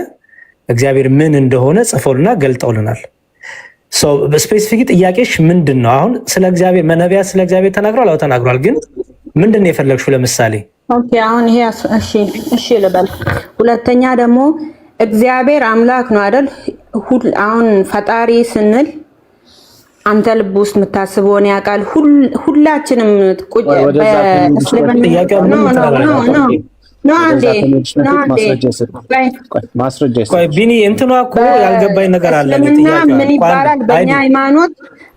እግዚአብሔር ምን እንደሆነ ጽፈውልናል፣ ገልጠውልናል። በስፔሲፊክ ጥያቄሽ ምንድን ነው? አሁን ስለ እግዚአብሔር ነቢያት ስለ እግዚአብሔር ተናግሯል? አዎ ተናግሯል። ግን ምንድን ነው የፈለግሽው? ለምሳሌ ኦኬ አሁን ይሄ እሺ ልበል። ሁለተኛ ደግሞ እግዚአብሔር አምላክ ነው አይደል? አሁን ፈጣሪ ስንል አንተ ልብ ውስጥ የምታስበውን ያውቃል። ሁላችንም ቁጭ ቢኒ እንትኗ እኮ ያልገባኝ ነገር አለ። ምን ይባላል በእኛ ሃይማኖት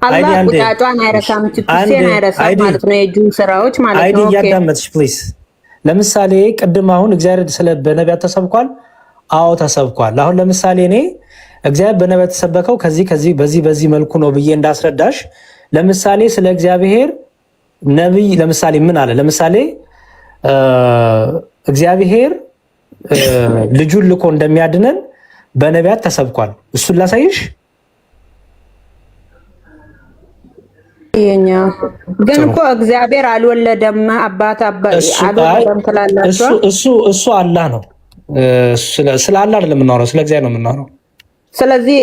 አላህ ቁጣጫን አይረሳም፣ ትኩሴን አይረሳም ማለት ነው። የጁን ስራዎች ማለት ነው። ኦኬ እያዳመጥሽ ፕሊዝ። ለምሳሌ ቅድም አሁን እግዚአብሔር ስለ በነቢያት ተሰብኳል? አዎ ተሰብኳል። አሁን ለምሳሌ እኔ እግዚአብሔር በነቢያት ተሰበከው በዚህ መልኩ ነው ብዬ እንዳስረዳሽ፣ ለምሳሌ ስለ እግዚአብሔር ነብይ ለምሳሌ ምን አለ? ለምሳሌ እግዚአብሔር ልጁን ልኮ እንደሚያድነን በነቢያት ተሰብኳል። እሱን ላሳይሽ። የኛ ግን እኮ እግዚአብሔር አልወለደም አባት አልወለደም ትላላችሁ። እሱ አላህ ነው። ስለ አላህ አይደለም የምናወራው፣ ስለ እግዚአብሔር ነው የምናወራው። ስለዚህ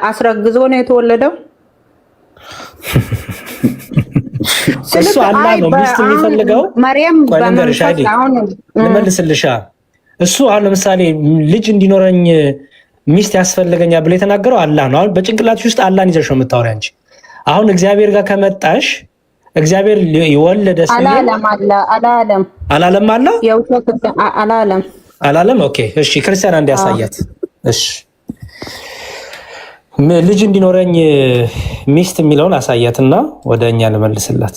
አስረግዞ ነው የተወለደው። እሱ አላህ ነው ሚስት የሚፈልገው። ማርያም ልመልስልሻ። እሱ አሁን ለምሳሌ ልጅ እንዲኖረኝ ሚስት ያስፈልገኛል ብሎ የተናገረው አላህ ነው። አሁን በጭንቅላትሽ ውስጥ አላህን ይዘሽ ነው የምታወሪው አንቺ። አሁን እግዚአብሔር ጋር ከመጣሽ እግዚአብሔር የወለደ ሲል አላለም አላለም። ኦኬ እሺ፣ ክርስቲያን አንድ ያሳያት። እሺ ልጅ እንዲኖረኝ ሚስት የሚለውን አሳያትና ወደ እኛ ልመልስላት።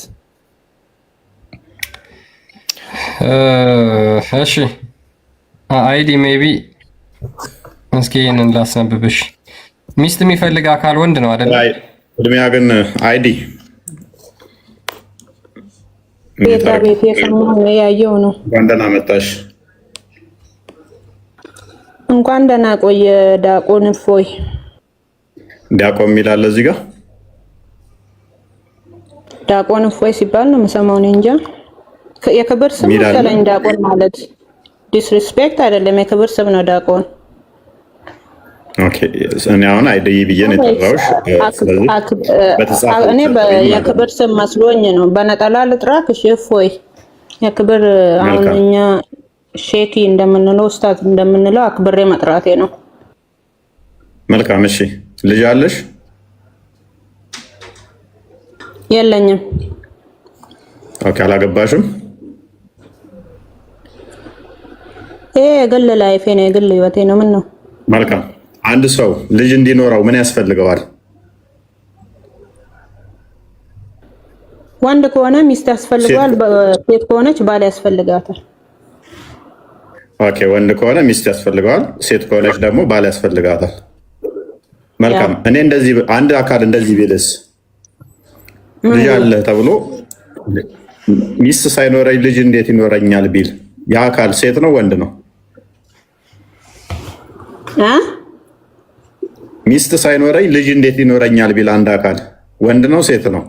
እሺ አይዲ ሜቢ እስኪ ይሄንን ላስነብብሽ። ሚስት የሚፈልግ አካል ወንድ ነው አይደል? እድሜያ ግን አይዲ ቤት የሰማው ያየው ነው። እንኳን ደህና መጣሽ። እንኳን ደህና ቆየ ዲያቆን እፎይ። ዲያቆን የሚላል እዚህ ጋር ዲያቆን እፎይ ሲባል ነው የምሰማው። እኔ እንጃ የክብር ስም መሰለኝ። ዲያቆን ማለት ዲስሪስፔክት አይደለም፣ የክብር ስም ነው ዲያቆን። ኦኬ እኔ አሁን አይዲ ብዬ ነው የጠራሁሽ። እኔ የክብር ስም መስሎኝ ነው። በነጠላ ልጥራክ? እሺ እፎይ የክብር አሁን እኛ ሼኪ እንደምንለው ኡስታዝ እንደምንለው አክብሬ መጥራቴ ነው። መልካም እሺ። ልጅ አለሽ? የለኝም። ኦኬ አላገባሽም? የግል ላይፌ ነው፣ የግል ህይወቴ ነው። ምን ነው? መልካም። አንድ ሰው ልጅ እንዲኖረው ምን ያስፈልገዋል? ወንድ ከሆነ ሚስት ያስፈልገዋል፣ ሴት ከሆነች ባል ያስፈልጋታል። ኦኬ ወንድ ከሆነ ሚስት ያስፈልገዋል፣ ሴት ከሆነች ደግሞ ባል ያስፈልጋታል። መልካም። እኔ እንደዚህ አንድ አካል እንደዚህ ቢልስ ልጅ አለ ተብሎ ሚስት ሳይኖረኝ ልጅ እንዴት ይኖረኛል ቢል ያ አካል ሴት ነው ወንድ ነው? ሚስት ሳይኖረኝ ልጅ እንዴት ይኖረኛል ቢል አንድ አካል ወንድ ነው ሴት ነው?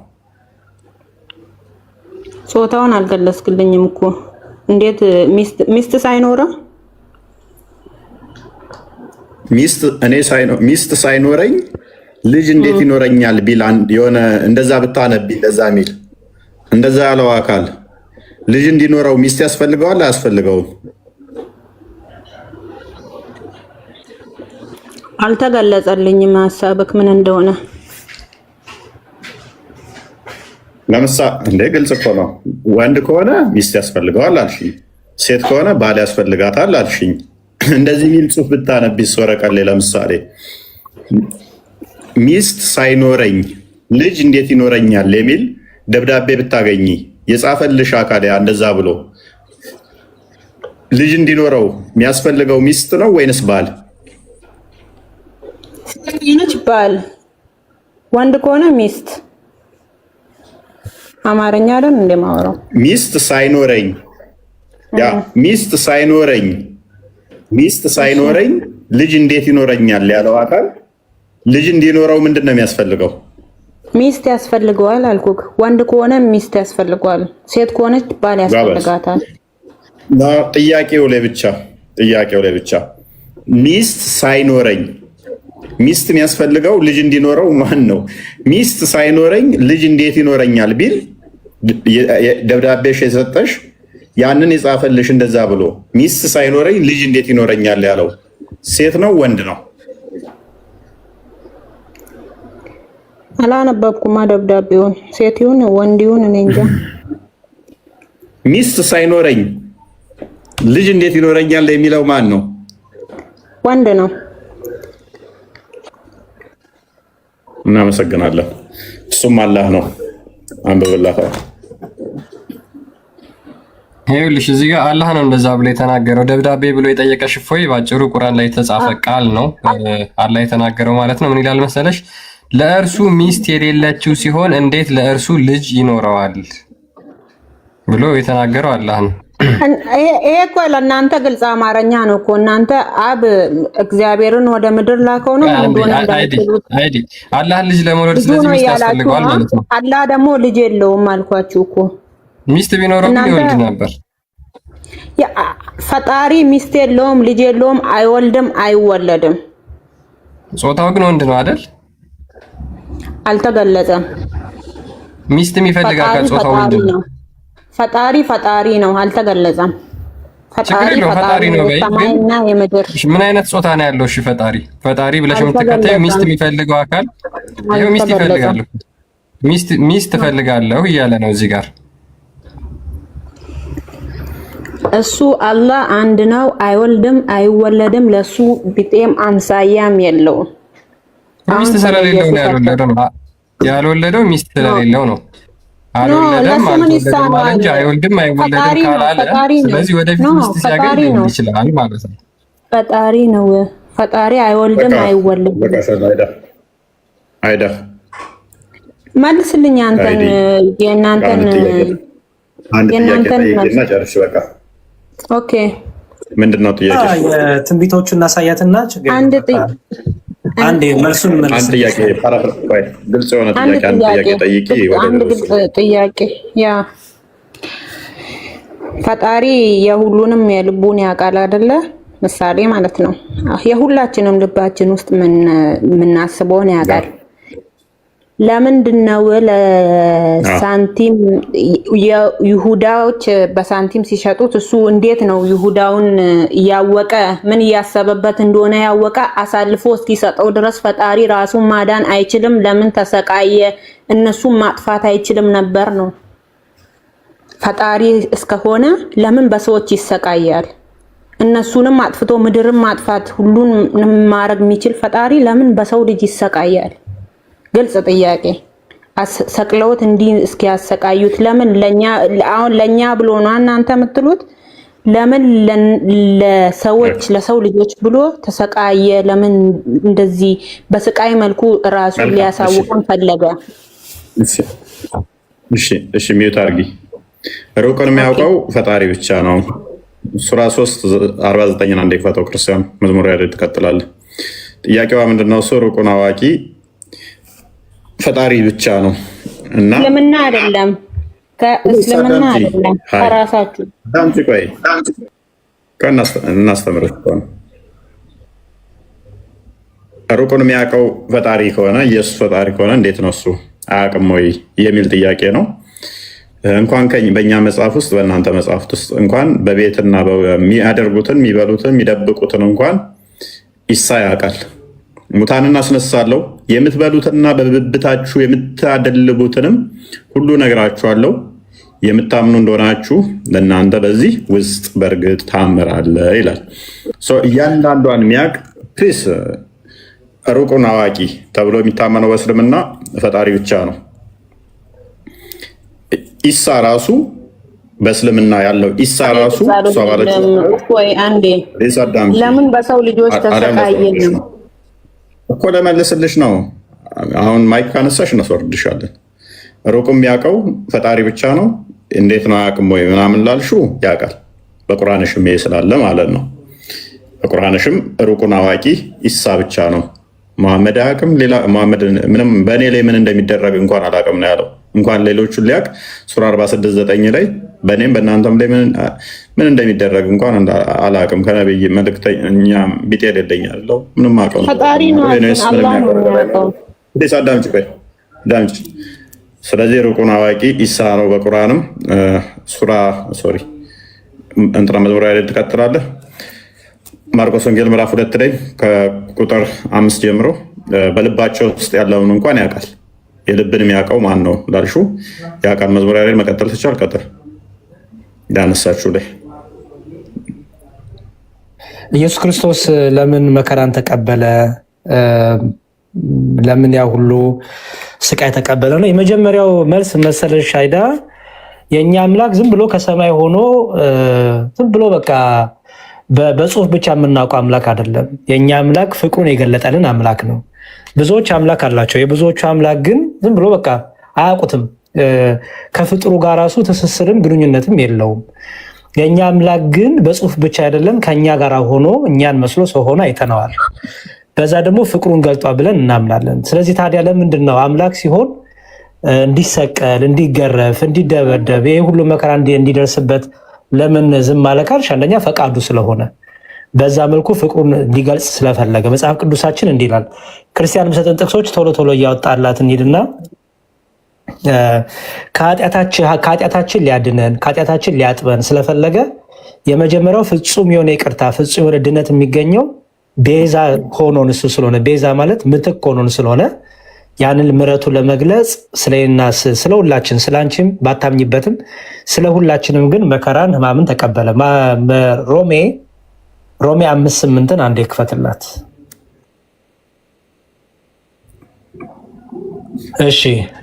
ጾታውን አልገለጽክልኝም እኮ እንዴት ሚስት ሳይኖረው ሚስት ሳይኖረኝ ልጅ እንዴት ይኖረኛል ቢል የሆነ እንደዛ ብታነቢ እንደዛ ሚል እንደዛ ያለው አካል ልጅ እንዲኖረው ሚስት ያስፈልገዋል አያስፈልገውም? አልተገለጸልኝም ሀሳብክ ምን እንደሆነ። ለምሳሌ እንደ ግልጽ እኮ ነው። ወንድ ከሆነ ሚስት ያስፈልገዋል አልሽኝ፣ ሴት ከሆነ ባል ያስፈልጋታል አልሽኝ። እንደዚህ ሚል ጽሑፍ ብታነቢስ ወረቀት ላይ ለምሳሌ ሚስት ሳይኖረኝ ልጅ እንዴት ይኖረኛል የሚል ደብዳቤ ብታገኝ የጻፈልሽ አካል እንደዛ ብሎ ልጅ እንዲኖረው የሚያስፈልገው ሚስት ነው ወይንስ ባል? ሴት ባል፣ ወንድ ከሆነ ሚስት። አማርኛ አይደል እንደማወራው? ሚስት ሳይኖረኝ ልጅ እንዴት ይኖረኛል ያለው አካል ልጅ እንዲኖረው ምንድን ነው የሚያስፈልገው? ሚስት ያስፈልገዋል አልኩክ። ወንድ ከሆነ ሚስት ያስፈልገዋል፣ ሴት ከሆነች ባል ያስፈልጋታል። ጥያቄው ላይ ብቻ ሚስት ሳይኖረኝ ሚስት የሚያስፈልገው ልጅ እንዲኖረው ማን ነው? ሚስት ሳይኖረኝ ልጅ እንዴት ይኖረኛል ቢል ደብዳቤሽ የሰጠሽ ያንን የጻፈልሽ እንደዛ ብሎ ሚስት ሳይኖረኝ ልጅ እንዴት ይኖረኛል ያለው ሴት ነው ወንድ ነው? አላነበብኩማ ደብዳቤውን። ሴት ይሁን ወንድ ይሁን እኔ እንጃ። ሚስት ሳይኖረኝ ልጅ እንዴት ይኖረኛል የሚለው ማን ነው? ወንድ ነው። እናመሰግናለን። እሱም አላህ ነው። አንብብላታ። ይኸውልሽ እዚህ ጋር አላህ ነው እንደዛ ብሎ የተናገረው። ደብዳቤ ብሎ የጠየቀሽ እፎይ ባጭሩ ቁርአን ላይ የተጻፈ ቃል ነው። አላህ የተናገረው ማለት ነው። ምን ይላል መሰለሽ? ለእርሱ ሚስት የሌለችው ሲሆን እንዴት ለእርሱ ልጅ ይኖረዋል ብሎ የተናገረው አላህ ነው። ይሄ እኮ ለእናንተ ግልጽ አማርኛ ነው እኮ። እናንተ አብ እግዚአብሔርን ወደ ምድር ላከው ነው እንደሆነ እንዳይሉት አላህ ልጅ ለመውለድ ስለዚህ ሚስት ያስፈልገዋል ማለት ነው። አላህ ደግሞ ልጅ የለውም አልኳችሁ እኮ። ሚስት ቢኖረው ይወልድ ነበር። ፈጣሪ ሚስት የለውም፣ ልጅ የለውም፣ አይወልድም፣ አይወለድም። ጾታው ግን ወንድ ነው አይደል? አልተገለጸም። ሚስት የሚፈልግ አካል ጾታው ወንድ ነው። ፈጣሪ ነው፣ አልተገለጸም። ፈጣሪ ነው። ሰማይና የምድር ምን አይነት ጾታ ነው ያለው? እሺ ፈጣሪ ብለሽ የምትከታዩ ሚስት የሚፈልገው አካል ይሄው ሚስት ይፈልጋል። ሚስት እፈልጋለሁ እያለ ነው እዚህ ጋር። እሱ አላህ አንድ ነው፣ አይወልድም፣ አይወለድም፣ ለሱ ቢጤም አምሳያም የለውም። ሚስት ስለሌለው ነው ያልወለደው ሚስት ስለሌለው ነው። አልወለደም እንጂ አይወልድም አይወለድም ካላለ ስለዚህ ወደፊት ሚስት ሲያገኝ ሊሆን ይችላል ማለት ነው። ፈጣሪ ነው። ፈጣሪ አይወልድም አይወለድም። አይዳ መልስልኝ አንተን የእናንተን ጨርሽ በቃ። ኦኬ ምንድነው ጥያቄ? የትንቢቶቹን እናሳያትና ችግር አንድ መልሱን መልስ። አንድ ጥያቄ ግልጽ የሆነ ጥያቄ አንድ ጥያቄ ጠይቂ። አንድ ግልጽ ጥያቄ። ያ ፈጣሪ የሁሉንም የልቡን ያውቃል አይደለ? ምሳሌ ማለት ነው። የሁላችንም ልባችን ውስጥ የምናስበውን ያውቃል። ለምንድን ነው ለሳንቲም ይሁዳዎች በሳንቲም ሲሸጡት እሱ እንዴት ነው ይሁዳውን እያወቀ ምን እያሰበበት እንደሆነ ያወቀ አሳልፎ እስኪሰጠው ድረስ ፈጣሪ ራሱን ማዳን አይችልም? ለምን ተሰቃየ? እነሱን ማጥፋት አይችልም ነበር ነው? ፈጣሪ እስከሆነ ለምን በሰዎች ይሰቃያል? እነሱንም አጥፍቶ ምድርን ማጥፋት ሁሉን ማድረግ የሚችል ፈጣሪ ለምን በሰው ልጅ ይሰቃያል? ግልጽ ጥያቄ። ሰቅለውት እንዲህ እስኪያሰቃዩት ለምን? አሁን ለኛ ብሎ ነው እናንተ የምትሉት። ለምን ለሰዎች ለሰው ልጆች ብሎ ተሰቃየ? ለምን እንደዚህ በስቃይ መልኩ ራሱን ሊያሳውቁን ፈለገ? እሺ ሚዩት አድርጊ። ሩቅን የሚያውቀው ፈጣሪ ብቻ ነው። ሱራ 3:49 አንዴ ክፈተው ክርስቲያን መዝሙር ያሬድ ትቀጥላለህ። ጥያቄዋ ምንድነው? እሱ ሩቁን አዋቂ ፈጣሪ ብቻ ነው እና እስልምና አይደለም ከእስልምና አይደለም ከራሳችሁ ዳምጪ ቆይ እናስተምርህ ከሆነ ሩቁን የሚያውቀው ፈጣሪ ከሆነ ኢየሱስ ፈጣሪ ከሆነ እንዴት ነው እሱ አያውቅም ወይ የሚል ጥያቄ ነው። እንኳን በእኛ መጽሐፍ ውስጥ በእናንተ መጽሐፍት ውስጥ እንኳን በቤትና የሚያደርጉትን የሚበሉትን የሚደብቁትን እንኳን ኢሳ ያውቃል። ሙታንን አስነሳለሁ የምትበሉትና በብብታችሁ የምታደልቡትንም ሁሉ ነግራችኋለሁ። የምታምኑ እንደሆናችሁ ለእናንተ በዚህ ውስጥ በእርግጥ ታምር አለ ይላል። እያንዳንዷን የሚያውቅ ፕሊስ ሩቁን አዋቂ ተብሎ የሚታመነው በእስልምና ፈጣሪ ብቻ ነው። ኢሳ ራሱ በእስልምና ያለው ኢሳ ራሱ ለምን በሰው ልጆች ተሰቃየን እኮ ለመልስልሽ ነው። አሁን ማይክ ካነሳሽ እናስወርድሻለን። ሩቁ የሚያውቀው ፈጣሪ ብቻ ነው። እንዴት ነው አያውቅም ወይ ምናምን ላልሹ ያውቃል። በቁርአንሽም ይሄ ስላለ ማለት ነው። በቁርአንሽም ሩቁን አዋቂ ኢሳ ብቻ ነው። መሐመድ አያውቅም። ሌላ መሐመድ ምንም በእኔ ላይ ምን እንደሚደረግ እንኳን አላውቅም ነው ያለው። እንኳን ሌሎቹን ሊያውቅ ሱራ 46:9 ላይ በእኔም በእናንተም ላይ ምን እንደሚደረግ እንኳን አላውቅም። ከነብይ መልእክተኛ ቢጤ የለኝ ያለው ምንም አውቀው ፈጣሪ ነው አላህ ነው የሚያውቀው። ዳምጪ። ስለዚህ ሩቁን አዋቂ ኢሳ ነው። በቁርአንም ሱራ መዝሙር ላይ ትቀጥላለህ። ማርቆስ ወንጌል ምዕራፍ 2 ላይ ከቁጥር 5 ጀምሮ በልባቸው ውስጥ ያለውን እንኳን ያውቃል። የልብን የሚያውቀው ማን ነው ላልሹ ያውቃል። መዝሙር ላይ መቀጠል ትቻል። ቀጥል ያነሳችሁ ላይ ኢየሱስ ክርስቶስ ለምን መከራን ተቀበለ? ለምን ያ ሁሉ ስቃይ ተቀበለ ነው የመጀመሪያው መልስ መሰለሽ አይዳ። የእኛ አምላክ ዝም ብሎ ከሰማይ ሆኖ ዝም ብሎ በቃ በጽሁፍ ብቻ የምናውቀው አምላክ አይደለም። የእኛ አምላክ ፍቅሩን የገለጠልን አምላክ ነው። ብዙዎች አምላክ አላቸው። የብዙዎቹ አምላክ ግን ዝም ብሎ በቃ አያውቁትም። ከፍጥሩ ጋር ራሱ ትስስርም ግንኙነትም የለውም። የእኛ አምላክ ግን በጽሁፍ ብቻ አይደለም፣ ከእኛ ጋር ሆኖ እኛን መስሎ ሰው ሆኖ አይተነዋል። በዛ ደግሞ ፍቅሩን ገልጧ ብለን እናምናለን። ስለዚህ ታዲያ ለምንድን ነው አምላክ ሲሆን እንዲሰቀል፣ እንዲገረፍ፣ እንዲደበደብ ይህ ሁሉ መከራ እንዲደርስበት ለምን ዝም አለ ካልሽ፣ አንደኛ ፈቃዱ ስለሆነ በዛ መልኩ ፍቅሩን እንዲገልጽ ስለፈለገ። መጽሐፍ ቅዱሳችን እንዲህ ይላል። ክርስቲያን የሚሰጠን ጥቅሶች ቶሎ ቶሎ እያወጣላት እንሂድና ከኃጢአታችን ሊያድነን ከኃጢአታችን ሊያጥበን ስለፈለገ የመጀመሪያው ፍጹም የሆነ ይቅርታ ፍጹም የሆነ ድነት የሚገኘው ቤዛ ሆኖን እሱ ስለሆነ፣ ቤዛ ማለት ምትክ ሆኖን ስለሆነ ያንን ምሕረቱን ለመግለጽ ስለና ስለ ሁላችን ስለ አንቺም ባታምኝበትም ስለ ሁላችንም ግን መከራን ሕማምን ተቀበለ። ሮሜ 5:8 አንዴ ክፈትላት። እሺ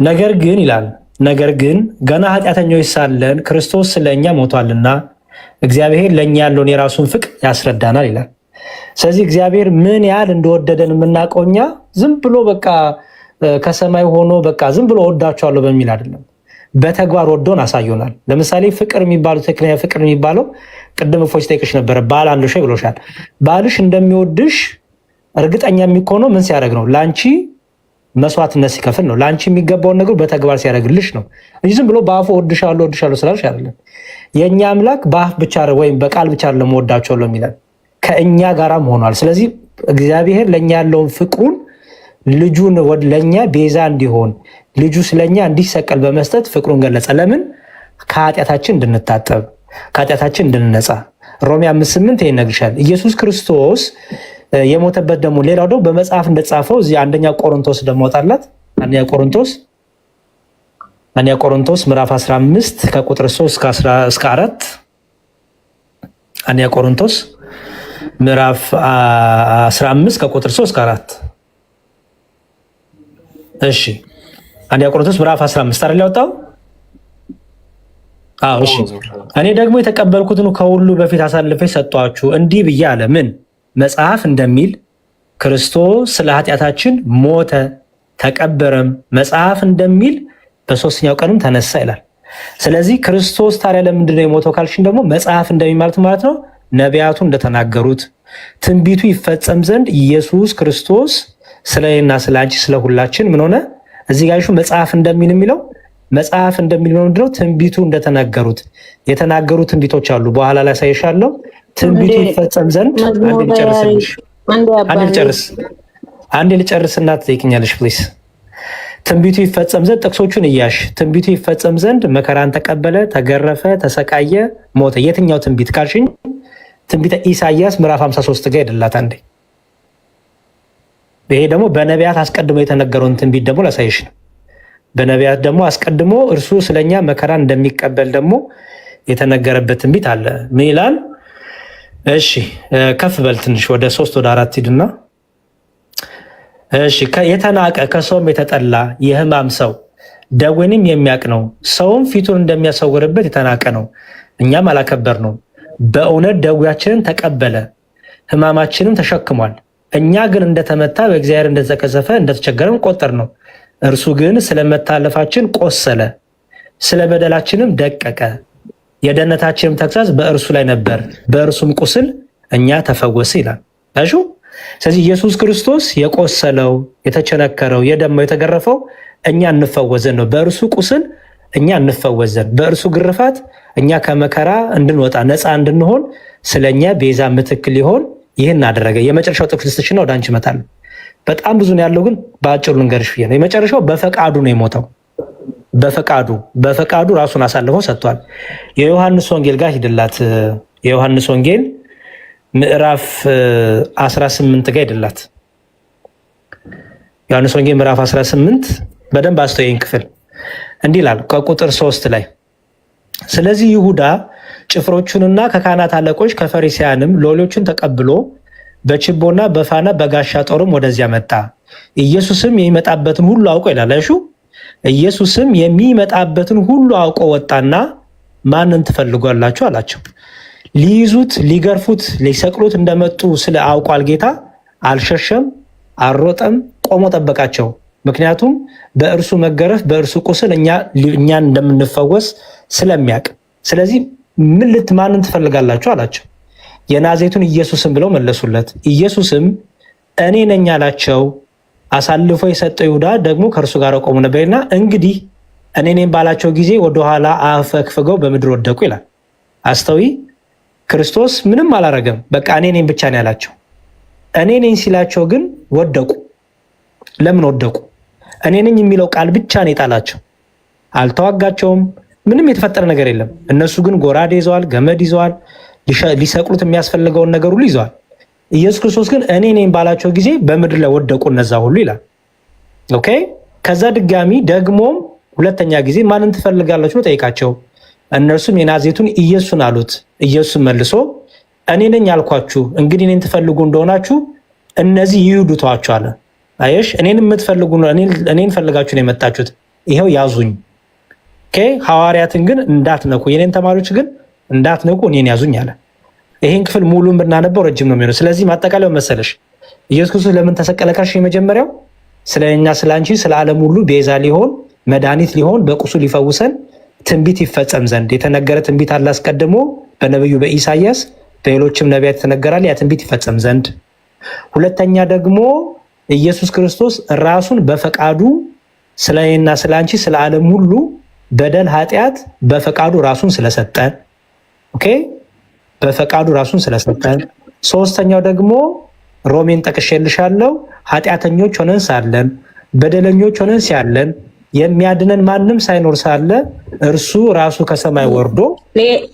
ነገር ግን ይላል፣ ነገር ግን ገና ኃጢአተኞች ሳለን ክርስቶስ ስለኛ ሞቷልና እግዚአብሔር ለኛ ያለውን የራሱን ፍቅር ያስረዳናል ይላል። ስለዚህ እግዚአብሔር ምን ያህል እንደወደደን የምናውቀው እኛ ዝም ብሎ በቃ ከሰማይ ሆኖ በቃ ዝም ብሎ ወዳቸዋለሁ በሚል አይደለም፣ በተግባር ወዶን አሳዩናል። ለምሳሌ ፍቅር የሚባለው ትክክለኛ ፍቅር የሚባለው ቅድም እፎች ጠይቅሽ ነበረ፣ ባል አለሽ ብሎሻል። ባልሽ እንደሚወድሽ እርግጠኛ የሚሆነው ምን ሲያደርግ ነው? ለአንቺ መስዋዕትነት ሲከፍል ነው። ለአንቺ የሚገባውን ነገር በተግባር ሲያደርግልሽ ነው እንጂ ዝም ብሎ በአፉ ወድሻለሁ ስላልሽ አይደለም። የእኛ አምላክ በአፍ ብቻ ወይም በቃል ብቻ ለመወዳቸዋለሁ የሚለን ከእኛ ጋራም ሆኗል። ስለዚህ እግዚአብሔር ለእኛ ያለውን ፍቅሩን ልጁን ለእኛ ቤዛ እንዲሆን ልጁ ስለኛ እንዲሰቀል በመስጠት ፍቅሩን ገለጸ። ለምን? ከኃጢአታችን እንድንታጠብ ከኃጢአታችን እንድንነጻ። ሮሜ 5:8 ይሄን ይነግርሻል። ኢየሱስ ክርስቶስ የሞተበት ደግሞ ሌላው ደግሞ በመጽሐፍ እንደተጻፈው እዚህ አንደኛ ቆሮንቶስ ደግሞ ወጣላት። አንደኛ ቆሮንቶስ ምዕራፍ 15 ከቁጥር 3 እስከ 4 አንደኛ ቆሮንቶስ ምዕራፍ 15 ከቁጥር 3 እስከ 4 እሺ አንደኛ ቆሮንቶስ ምዕራፍ 15 አይደል ያወጣው? እሺ እኔ ደግሞ የተቀበልኩትን ከሁሉ በፊት አሳልፌ ሰጧችሁ እንዲህ ብዬ አለ። ምን መጽሐፍ እንደሚል ክርስቶስ ስለ ኃጢአታችን ሞተ ተቀበረም፣ መጽሐፍ እንደሚል በሶስተኛው ቀንም ተነሳ ይላል። ስለዚህ ክርስቶስ ታዲያ ለምንድን ነው የሞተው ካልሽን ደግሞ መጽሐፍ እንደሚል ማለት ነው ነቢያቱ እንደተናገሩት ትንቢቱ ይፈጸም ዘንድ ኢየሱስ ክርስቶስ ስለኔና ስለ አንቺ ስለ ሁላችን ምን ሆነ? እዚህ ጋር መጽሐፍ እንደሚል የሚለው መጽሐፍ እንደሚል ምንድነው? ትንቢቱ እንደተናገሩት የተናገሩ ትንቢቶች አሉ። በኋላ ላይ ሳይሻለው ትንቢቱ ይፈጸም ዘንድ አንዴ ልጨርስና ትጠይቅኛለሽ ፕሊስ። ትንቢቱ ይፈጸም ዘንድ ጥቅሶቹን እያሽ ትንቢቱ ይፈጸም ዘንድ መከራን ተቀበለ፣ ተገረፈ፣ ተሰቃየ፣ ሞተ። የትኛው ትንቢት ካልሽኝ ትንቢተ ኢሳይያስ ምዕራፍ 53 ጋር ሄድላት አንዴ። ይሄ ደግሞ በነቢያት አስቀድሞ የተነገረውን ትንቢት ደግሞ ላሳይሽ ነው። በነቢያት ደግሞ አስቀድሞ እርሱ ስለኛ መከራን እንደሚቀበል ደግሞ የተነገረበት ትንቢት አለ። ምን ይላል? እሺ ከፍ በል ትንሽ ወደ 3 ወደ 4 ሂድና እሺ የተናቀ ከሰውም የተጠላ የሕማም ሰው ደዌንም የሚያውቅ ነው። ሰውም ፊቱን እንደሚያሰውርበት የተናቀ ነው፣ እኛም አላከበር ነው። በእውነት ደዌያችንን ተቀበለ ሕማማችንም ተሸክሟል። እኛ ግን እንደተመታ በእግዚአብሔር እንደተቀሰፈ እንደተቸገረን ቆጠር ነው። እርሱ ግን ስለ መታለፋችን ቆሰለ፣ ስለ በደላችንም ደቀቀ። የደህንነታችንም ተግሣጽ በእርሱ ላይ ነበር፣ በእርሱም ቁስል እኛ ተፈወስ ይላል። እሺ ስለዚህ ኢየሱስ ክርስቶስ የቆሰለው የተቸነከረው የደማው የተገረፈው እኛ እንፈወዘን ነው። በእርሱ ቁስል እኛ እንፈወዘን፣ በእርሱ ግርፋት እኛ ከመከራ እንድንወጣ ነፃ እንድንሆን ስለኛ ቤዛ ምትክ ሊሆን ይህን አደረገ። የመጨረሻው ጥቅስ ልስጥሽና ወደ አንቺ እመጣለሁ። በጣም ብዙ ነው ያለው፣ ግን በአጭሩ ልንገርሽ ብዬ ነው። የመጨረሻው በፈቃዱ ነው የሞተው። በፈቃዱ ራሱን አሳልፎ ሰጥቷል። የዮሐንስ ወንጌል ጋር ሂድላት። የዮሐንስ ወንጌል ምዕራፍ 18 ጋር ሂድላት። ዮሐንስ ወንጌል ምዕራፍ 18 በደንብ አስተውይን ክፍል እንዲህ ይላል ከቁጥር 3 ላይ ስለዚህ ይሁዳ ጭፍሮቹንና ከካህናት አለቆች ከፈሪሳውያንም ሎሌዎቹን ተቀብሎ በችቦና በፋና በጋሻ ጦርም ወደዚያ መጣ። ኢየሱስም የሚመጣበትን ሁሉ አውቆ ይላል። እሺ ኢየሱስም የሚመጣበትን ሁሉ አውቆ ወጣና ማንን ትፈልጓላችሁ አላቸው። ሊይዙት ሊገርፉት ሊሰቅሉት እንደመጡ ስለ አውቋል ጌታ አልሸሸም፣ አልሮጠም፣ ቆሞ ጠበቃቸው። ምክንያቱም በእርሱ መገረፍ በእርሱ ቁስል እኛን እንደምንፈወስ ስለሚያውቅ። ስለዚህ ማንን ትፈልጋላችሁ አላቸው። የናዝሬቱን ኢየሱስን ብለው መለሱለት። ኢየሱስም እኔ ነኝ አላቸው። አሳልፎ የሰጠው ይሁዳ ደግሞ ከእርሱ ጋር ቆሙ ነበርና እንግዲህ እኔ ነኝ ባላቸው ጊዜ ወደኋላ አፈግፍገው በምድር ወደቁ ይላል። አስተዊ ክርስቶስ ምንም አላረገም። በቃ እኔ ነኝ ብቻ ነው ያላቸው። እኔ ነኝ ሲላቸው ግን ወደቁ። ለምን ወደቁ? እኔ ነኝ የሚለው ቃል ብቻ ነው የጣላቸው። አልተዋጋቸውም። ምንም የተፈጠረ ነገር የለም። እነሱ ግን ጎራዴ ይዘዋል፣ ገመድ ይዘዋል፣ ሊሰቅሉት የሚያስፈልገውን ነገር ሁሉ ይዘዋል። ኢየሱስ ክርስቶስ ግን እኔ ነኝ ባላቸው ጊዜ በምድር ላይ ወደቁ እነዛ ሁሉ ይላል። ኦኬ። ከዛ ድጋሚ ደግሞም ሁለተኛ ጊዜ ማንን ትፈልጋላችሁ ጠይቃቸው። እነርሱም የናዝሬቱን ኢየሱስን አሉት። ኢየሱስ መልሶ እኔ ነኝ አልኳችሁ፣ እንግዲህ እኔን ትፈልጉ እንደሆናችሁ እነዚህ ይሁዱ ተዋችሁ አለ። አየሽ፣ እኔን የምትፈልጉ እኔን ፈልጋችሁ ነው የመጣችሁት፣ ይሄው ያዙኝ። ኦኬ። ሐዋርያትን ግን እንዳትነኩ፣ የኔን ተማሪዎች ግን እንዳትነኩ እኔን ያዙኝ አለ። ይሄን ክፍል ሙሉን ብናነበው ረጅም ነው የሚሆነው። ስለዚህ ማጠቃለያው መሰለሽ ኢየሱስ ክርስቶስ ለምን ተሰቀለ ካልሽ የመጀመሪያው ስለኛ ስለአንቺ ስለ ዓለም ሁሉ ቤዛ ሊሆን መድኃኒት ሊሆን በቁሱ ሊፈውሰን ትንቢት ይፈጸም ዘንድ የተነገረ ትንቢት አለ አስቀድሞ በነብዩ በኢሳይያስ በሌሎችም ነቢያት የተነገራል። ያ ትንቢት ይፈጸም ዘንድ። ሁለተኛ ደግሞ ኢየሱስ ክርስቶስ ራሱን በፈቃዱ ስለኔና ስለአንቺ ስለ ዓለም ሁሉ በደል ኃጢአት በፈቃዱ ራሱን ስለሰጠን። ኦኬ፣ በፈቃዱ ራሱን ስለሰጠን። ሶስተኛው ደግሞ ሮሜን ጠቅሼልሻለሁ። ኃጢአተኞች ሆነን ሳለን በደለኞች ሆነን ሲያለን የሚያድነን ማንም ሳይኖር ሳለ እርሱ ራሱ ከሰማይ ወርዶ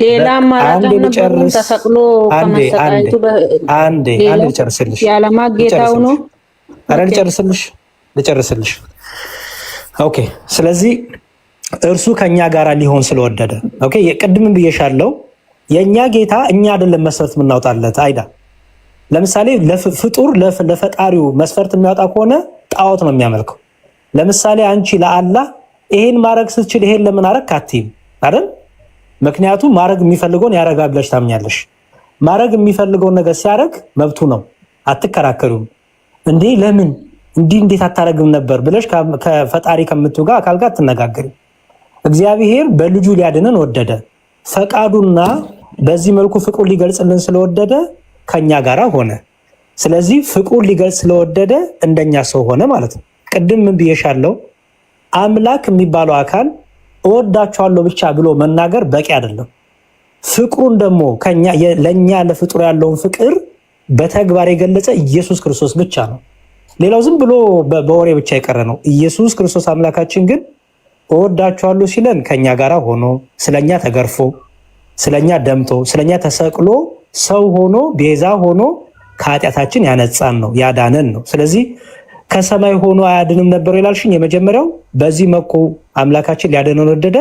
ሌላ አማራጭ ነበር ተሰቅሎ ከመሰቃየቱ አንዴ ልጨርስልሽ። ያለማጌታው ነው። አረ ልጨርስልሽ። ኦኬ። ስለዚህ እርሱ ከኛ ጋር ሊሆን ስለወደደ። ኦኬ። ቅድምም ብዬሻለሁ። የኛ ጌታ እኛ አይደለም መስፈርት የምናወጣለት አይዳ። ለምሳሌ ፍጡር ለፈጣሪው መስፈርት የሚያወጣ ከሆነ ጣዖት ነው የሚያመልከው። ለምሳሌ አንቺ ለአላህ ይሄን ማድረግ ስትችል ይሄን ለምን አረክ አትይም አይደል? ምክንያቱም ማድረግ የሚፈልገውን ያደርጋል ብለሽ ታምኛለሽ። ማድረግ የሚፈልገውን ነገር ሲያደርግ መብቱ ነው፣ አትከራከሩም። እንዴ ለምን እንዴት አታረግም ነበር ብለሽ ከፈጣሪ ከምትውጋ አካል ጋር አትነጋገሪ። እግዚአብሔር በልጁ ሊያድነን ወደደ። ፈቃዱና በዚህ መልኩ ፍቅሩን ሊገልጽልን ስለወደደ ከኛ ጋር ሆነ። ስለዚህ ፍቅሩን ሊገልጽ ስለወደደ እንደኛ ሰው ሆነ ማለት ነው። ቅድም ምን ብዬሻለሁ? አምላክ የሚባለው አካል እወዳቸዋለሁ ብቻ ብሎ መናገር በቂ አይደለም። ፍቅሩን ደግሞ ለኛ ለፍጡር ያለውን ፍቅር በተግባር የገለጸ ኢየሱስ ክርስቶስ ብቻ ነው። ሌላው ዝም ብሎ በወሬ ብቻ የቀረ ነው። ኢየሱስ ክርስቶስ አምላካችን ግን እወዳቸዋለሁ ሲለን ከኛ ጋር ሆኖ ስለኛ ተገርፎ ስለኛ ደምቶ ስለኛ ተሰቅሎ ሰው ሆኖ ቤዛ ሆኖ ከኃጢአታችን ያነጻን ነው፣ ያዳነን ነው። ስለዚህ ከሰማይ ሆኖ አያድንም ነበር ይላልሽኝ። የመጀመሪያው በዚህ መኮ አምላካችን ሊያድነን ወደደ።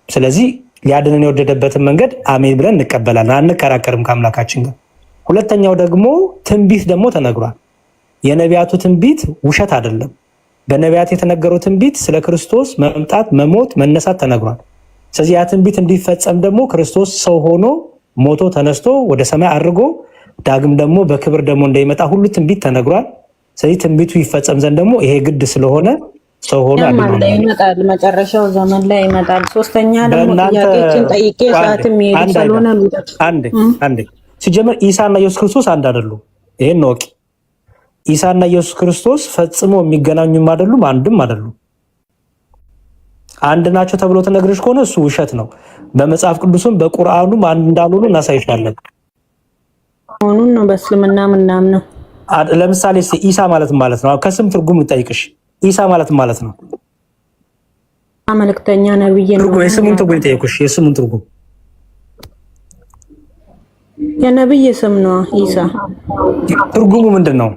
ስለዚህ ሊያድነን የወደደበትን መንገድ አሜን ብለን እንቀበላለን፣ አንከራከርም ከአምላካችን ጋር። ሁለተኛው ደግሞ ትንቢት ደግሞ ተነግሯል። የነቢያቱ ትንቢት ውሸት አይደለም። በነቢያት የተነገረው ትንቢት ስለ ክርስቶስ መምጣት፣ መሞት፣ መነሳት ተነግሯል። ስለዚህ ያ ትንቢት እንዲፈጸም ደግሞ ክርስቶስ ሰው ሆኖ ሞቶ ተነስቶ ወደ ሰማይ አድርጎ ዳግም ደግሞ በክብር ደግሞ እንደሚመጣ ሁሉ ትንቢት ተነግሯል። ስለዚህ ትንቢቱ ይፈጸም ዘንድ ደግሞ ይሄ ግድ ስለሆነ ሰው ሆኖ ይመጣል፣ መጨረሻው ዘመን ላይ ይመጣል። ሶስተኛ ደግሞ ጥያቄችን ጠይቄ ሰዓትም ይሄድ ስለሆነ አንዴ ሲጀመር ኢሳና ኢየሱስ ክርስቶስ አንድ አይደሉም። ይሄን ነው። ኢሳና ኢየሱስ ክርስቶስ ፈጽሞ የሚገናኙም አይደሉም፣ አንድም አይደሉም። አንድ ናቸው ተብሎ ተነግረሽ ከሆነ እሱ ውሸት ነው። በመጽሐፍ ቅዱስም በቁርአኑም አንድ እንዳልሆኑ እናሳይሻለን። ሆኑን ነው በእስልምና ምናምን ነው። ለምሳሌ ኢሳ ማለት ነው። ከስም ትርጉም ልጠይቅሽ። ኢሳ ማለት ነው መልእክተኛ ነብይ ነው። የስሙን ትርጉም ልጠይቅሽ። የስሙን ትርጉም የነብይ ስም ነው። ኢሳ ትርጉሙ ምንድን ነው?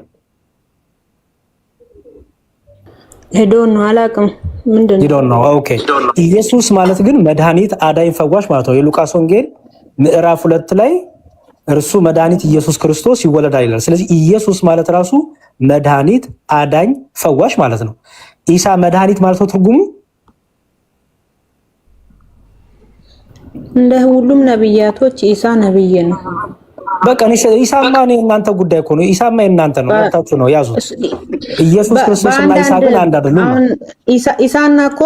ሄዶ ነው አላውቅም። ምንድን ነው? ኦኬ። ኢየሱስ ማለት ግን መድኃኒት፣ አዳኝ፣ ፈዋሽ ማለት ነው። የሉቃስ ወንጌል ምዕራፍ 2 ላይ እርሱ መድኃኒት ኢየሱስ ክርስቶስ ይወለዳል ይላል። ስለዚህ ኢየሱስ ማለት ራሱ መድኃኒት፣ አዳኝ፣ ፈዋሽ ማለት ነው። ኢሳ መድኃኒት ማለት ነው ትርጉሙ። እንደ ሁሉም ነብያቶች ኢሳ ነብይ ነው። በቃ ኢሳማ እናንተ ጉዳይ እኮ ነው። ኢሳማ እናንተ ነው፣ ወጣችሁ ነው ያዙት። ኢየሱስ ክርስቶስ እና ኢሳ ግን አንድ አይደሉም። አሁን ኢሳና እኮ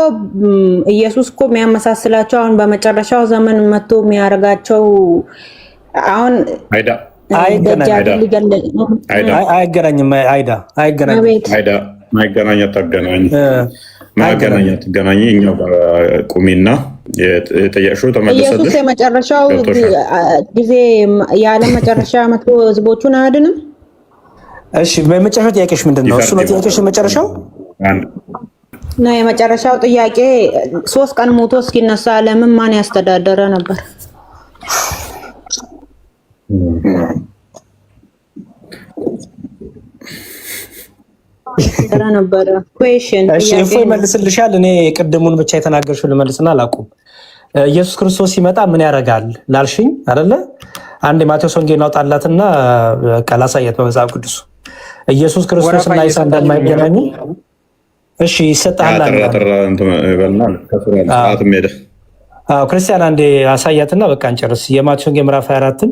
ኢየሱስ እኮ የሚያመሳስላቸው አሁን በመጨረሻው ዘመን መጥቶ የሚያደርጋቸው አሁን አይገናኝም። ማገናኘት ገናኝ እኛው ቁሚና የጠየቅሽው ተመለሰልሽ። ኢየሱስ የመጨረሻው ጊዜ ያለ መጨረሻ መጥቶ ህዝቦቹን አያድንም። እሺ በመጨረሻው ጥያቄሽ ምንድን ነው? እሱ ነው ጥያቄሽ የመጨረሻው ነው። የመጨረሻው ጥያቄ 3 ቀን ሞቶ እስኪነሳ ዓለምን ማን ያስተዳደረ ነበር? ነበር ኩዌሽን። እሺ እፎይ መልስልሻል። እኔ ቅድሙን ብቻ የተናገርሽው ልመልስና አላቁም። ኢየሱስ ክርስቶስ ሲመጣ ምን ያደርጋል ላልሽኝ አይደለ? አንድ ማቴዎስ ወንጌል እናውጣላትና ላሳያት በመጽሐፍ ቅዱስ ኢየሱስ ክርስቶስ እና ኢሳ እንደማይገናኙ። እሺ ይሰጣል ክርስቲያን አንዴ አሳያትና በቃ እንጨርስ። የማቴዎስ ወንጌል ምዕራፍ 24ን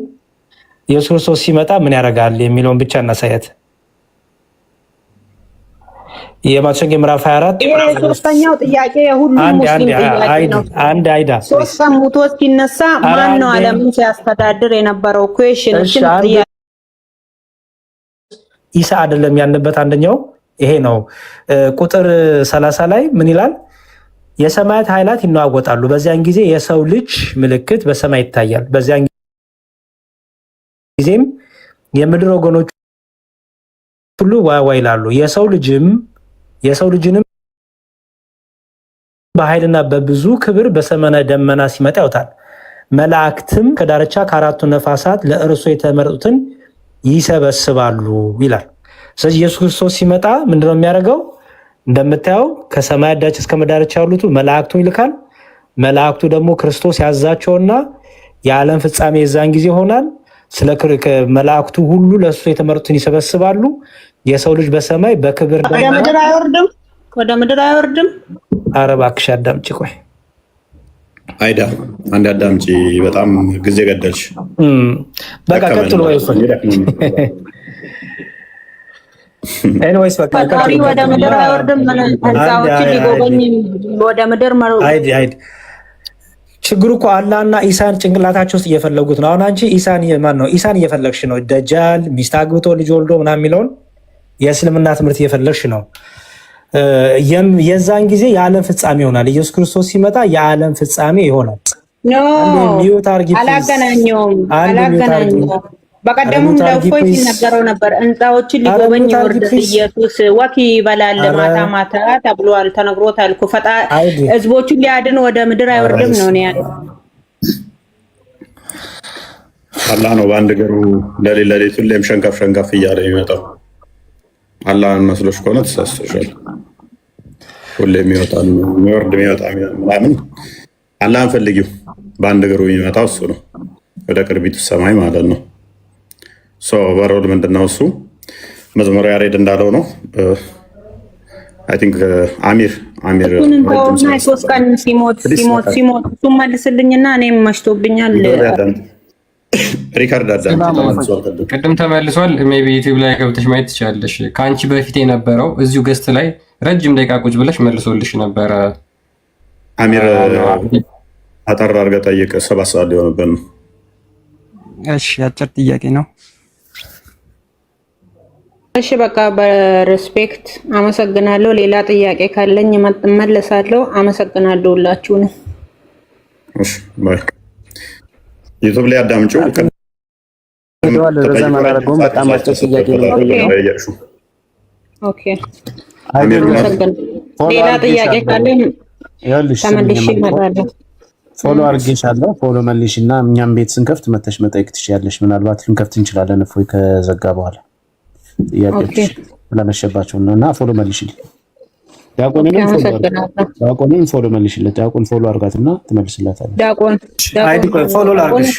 ኢየሱስ ክርስቶስ ሲመጣ ምን ያደርጋል የሚለውን ብቻ እናሳያት። የማቴዎስ ወንጌል ምዕራፍ 24 ሶስተኛው ጥያቄ የሁሉም ሙስሊም ጥያቄ ነው። አንድ አይዳ 3 ቀን ሞቶ ሲነሳ ማን ነው ዓለምን ሲያስተዳድር የነበረው? ኩዌሽን ኢሳ አይደለም ያለበት አንደኛው ይሄ ነው። ቁጥር 30 ላይ ምን ይላል? የሰማያት ኃይላት ይነዋወጣሉ፣ በዚያን ጊዜ የሰው ልጅ ምልክት በሰማይ ይታያል። በዚያን ጊዜም የምድር ወገኖች ሁሉ ዋይ ዋይ ይላሉ። የሰው ልጅንም በኃይልና በብዙ ክብር በሰማይ ደመና ሲመጣ ያውታል። መላእክትም ከዳርቻ ከአራቱ ነፋሳት ለእርሱ የተመረጡትን ይሰበስባሉ ይላል። ስለዚህ ኢየሱስ ክርስቶስ ሲመጣ ምንድነው የሚያደርገው? እንደምታየው ከሰማይ ዳርቻ እስከ መዳርቻ ያሉት መላእክቱን ይልካል። መላእክቱ ደግሞ ክርስቶስ ያዛቸውና የዓለም ፍጻሜ የዛን ጊዜ ይሆናል። ስለ መላእክቱ ሁሉ ለእሱ የተመረጡትን ይሰበስባሉ። የሰው ልጅ በሰማይ በክብር ወደ ምድር አይወርድም። ኧረ እባክሽ አዳምጪ ቆይ። አይዳ አንድ አዳምጪ። በጣም ጊዜ ገደልሽ። በቃ ቀጥሉ ወይ ኤኒዌይስ በቃ ፈጣሪ ወደ ምድር አይወርድም። ህንፃዎችን ሊጎበኝ ወደ ምድር አይድ ችግሩ እኮ አላህና ኢሳን ጭንቅላታቸው ውስጥ እየፈለጉት ነው። አሁን አንቺ ኢሳን ማን ነው? ኢሳን እየፈለግሽ ነው። ደጃል ሚስት አግብቶ ልጅ ወልዶ ምናምን የሚለውን የእስልምና ትምህርት እየፈለግሽ ነው። የዛን ጊዜ የዓለም ፍጻሜ ይሆናል። ኢየሱስ ክርስቶስ ሲመጣ የዓለም ፍጻሜ ይሆናል። አላገናኘውም። በቀደሙም ለእፎይ ሲነገረው ነበር። ህንፃዎችን ሊጎበኝ ይወርዳል ኢየሱስ፣ ወክ ይበላል ማታ ማታ ተብሏል፣ ተነግሮታል እኮ። ህዝቦቹን ሊያድን ወደ ምድር አይወርድም ነው ያለው። አላህ ነው በአንድ እግሩ ለሌት ሁሌም ሸንከፍ ሸንከፍ እያለ የሚመጣው። አላህን መስሎሽ ከሆነ ተሳስተሻል። ሁሌም ይወጣል የሚወርድ የሚወጣ ምናምን። አላህን ፈልጊው። በአንድ እግሩ የሚመጣው እሱ ነው፣ ወደ ቅርቢቱ ሰማይ ማለት ነው። በሮል ምንድነው እሱ? መዝሙረ ያሬድ እንዳለው ነው። አይ ቲንክ አሚር ሶስት ቀን ሲሞት እሱን መልስልኝና እኔም መሽቶብኛል። ሪካርድ ቅድም ተመልሷል። ሜይ ቢ ዩቲዩብ ላይ ገብተሽ ማየት ትችላለሽ። ከአንቺ በፊት የነበረው እዚሁ ገስት ላይ ረጅም ደቂቃ ቁጭ ብለሽ መልሶልሽ ነበረ። አሚር አጠር አድርገህ ጠይቅ። 7 ሰዓት ሊሆንብን ነው። እሺ አጭር ጥያቄ ነው። እሺ በቃ በሬስፔክት አመሰግናለሁ። ሌላ ጥያቄ ካለኝ እመለሳለሁ። አመሰግናለሁ ሁላችሁንም። እሺ ባይ። ዩቲዩብ ላይ አዳምጪው። በጣም አጭር ጥያቄ ነው። ኦኬ ሌላ ጥያቄ ካለኝ ተመልሼ እመጣለሁ። ፎሎ አድርጌሻለሁ። ፎሎ መልሽና እኛም ቤት ስንከፍት መተሽ መጠየቅ ትችያለሽ። ምናልባት ልንከፍት እንችላለን እፎይ ከዘጋ በኋላ ጥያቄዎች ለመሸባቸው እና ፎሎ መልሽልኝ። ዲያቆንን ፎሎ መልሽለት። ዲያቆን ፎሎ አድርጋትና ትመልስላታለህ። ዲያቆን ፎሎ ላድርግሽ።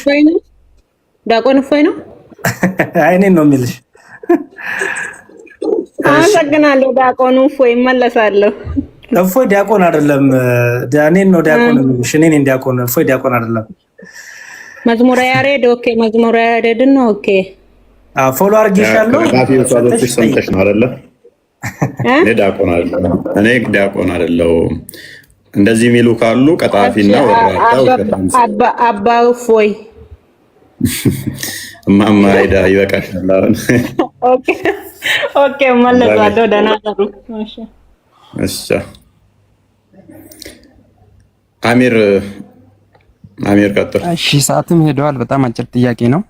ዲያቆን እፎይ ነው። አይኔን ነው የሚልሽ። አመሰግናለሁ ዲያቆን እፎይ። እመለሳለሁ። እፎይ ዲያቆን አይደለም፣ እኔን ነው ዲያቆን የሚልሽ። እኔ ነኝ ዲያቆን፣ እፎይ ዲያቆን አይደለም። መዝሙረ ያሬድ ኦኬ፣ መዝሙረ ያሬድ ነው። ኦኬ ፎሎ አድርጌሻለሁ። ሰምተሽ ነው አይደለ? እኔ ዲያቆን አይደለሁም። እንደዚህ የሚሉ ካሉ ቀጣፊና አባ እፎይ እማማ ሄዳ ይበቃሻል። አሁን ኦኬ እመለሳለሁ። ደህና ደሩ። እሺ አሚር ቀጥል። እሺ ሰዓትም ሄደዋል። በጣም አጭር ጥያቄ ነው።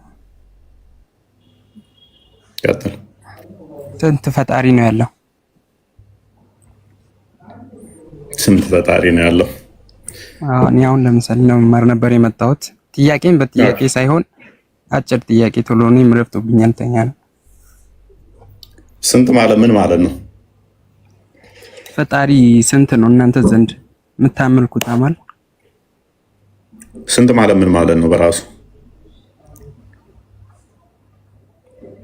ቀጥል። ስንት ፈጣሪ ነው ያለው? ስንት ፈጣሪ ነው ያለው? እኔ አሁን ለምሳሌ ለመማር ነበር የመጣሁት። ጥያቄን በጥያቄ ሳይሆን አጭር ጥያቄ ቶሎ ነው የምረፍቶብኛል። ተኛ ነው። ስንት ማለት ምን ማለት ነው? ፈጣሪ ስንት ነው እናንተ ዘንድ የምታመልኩት አማል? ስንት ማለት ምን ማለት ነው? በራሱ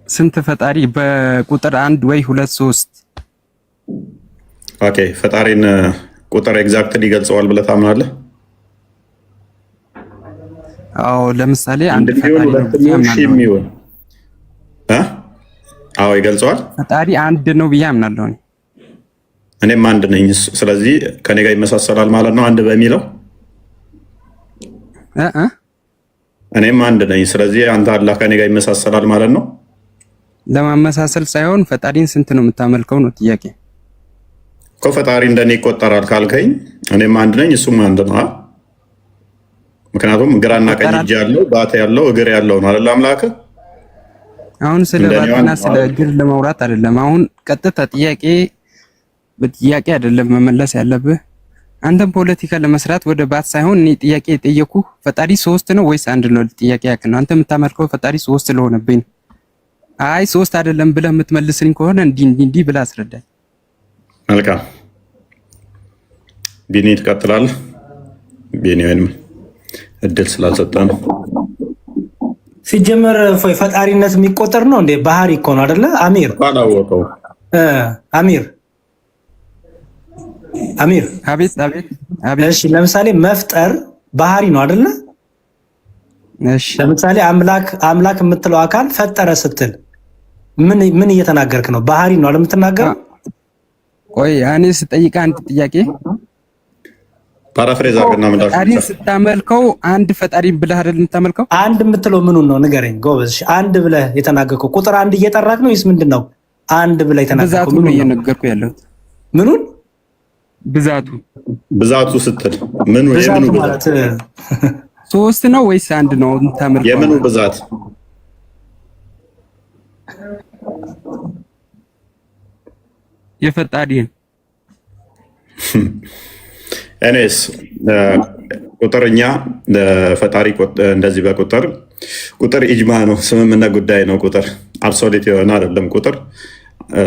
ስንት ፈጣሪ በቁጥር 1 ወይ 2 3? ኦኬ ፈጣሪን ቁጥር ኤግዛክትሊ ይገልጸዋል ብለህ ታምናለህ? አዎ ለምሳሌ አንድ ፈጣሪ የሚሆን አዎ ይገልጸዋል። ፈጣሪ አንድ ነው ብዬ አምናለሁ። እኔም አንድ ነኝ። ስለዚህ ከኔ ጋር ይመሳሰላል ማለት ነው አንድ በሚለው። እኔም አንድ ነኝ። ስለዚህ አንተ አላህ ከኔ ጋር ይመሳሰላል ማለት ነው። ለማመሳሰል ሳይሆን ፈጣሪን ስንት ነው የምታመልከው ነው ጥያቄ እኮ። ፈጣሪ እንደኔ ይቆጠራል ካልከኝ እኔም አንድ ነኝ፣ እሱም አንድ ነው። ምክንያቱም ግራና ቀኝ እጅ ያለው ባት ያለው እግር ያለው ነው አይደል አምላክ። አሁን ስለ ባትና ስለ እግር ለማውራት አይደለም። አሁን ቀጥታ ጥያቄ በጥያቄ አይደለም መመለስ ያለብህ። አንተም ፖለቲካ ለመስራት ወደ ባት ሳይሆን እኔ ጥያቄ የጠየኩ ፈጣሪ 3 ነው ወይስ አንድ ነው ጥያቄ ያክል ነው። አንተ የምታመልከው ፈጣሪ 3 ስለሆነብኝ አይ 3 አይደለም ብለህ የምትመልስልኝ ከሆነ እንዲህ ብለህ አስረዳኝ። መልካም ቢኒ ትቀጥላለህ። ቢኒ ወይም እድል ስላልሰጠ ነው። ሲጀመር ፈጣሪነት የሚቆጠር ነው እንዴ? ባህሪ እኮ ነው አይደለ? አላወቀው አሚር አቤት። እሺ ለምሳሌ መፍጠር ባህሪ ነው አይደለ? እሺ ለምሳሌ አምላክ የምትለው አካል ፈጠረ ስትል ምን እየተናገርክ ነው? ባህሪ ነው አይደል የምትናገረው? ቆይ እኔ ስጠይቅ አንድ ጥያቄ ፓራፍሬዝ አድርገና ምላሽ ፈጣሪ ስታመልከው አንድ ፈጣሪ ብለህ አይደል የምታመልከው? አንድ የምትለው ምኑን ነው ንገረኝ ጎበዝ። አንድ ብለህ የተናገርከው ቁጥር አንድ እየጠራክ ነው ወይስ ምንድነው? አንድ ብለህ የተናገርከው ብዛቱ ነው እየነገርኩ ያለሁት። ምኑን ብዛቱ ስትል ምኑ የምኑ ብዛት? ሶስት ነው ወይስ አንድ ነው የምታመልከው? የምኑ ብዛት? የፈጣሪ እኔስ ቁጥርኛ ፈጣሪ እንደዚህ ቁጥር ኢጅማ ነው፣ ስምምነት ጉዳይ ነው። ቁጥር አብሶሉት የሆነ አይደለም። ቁጥር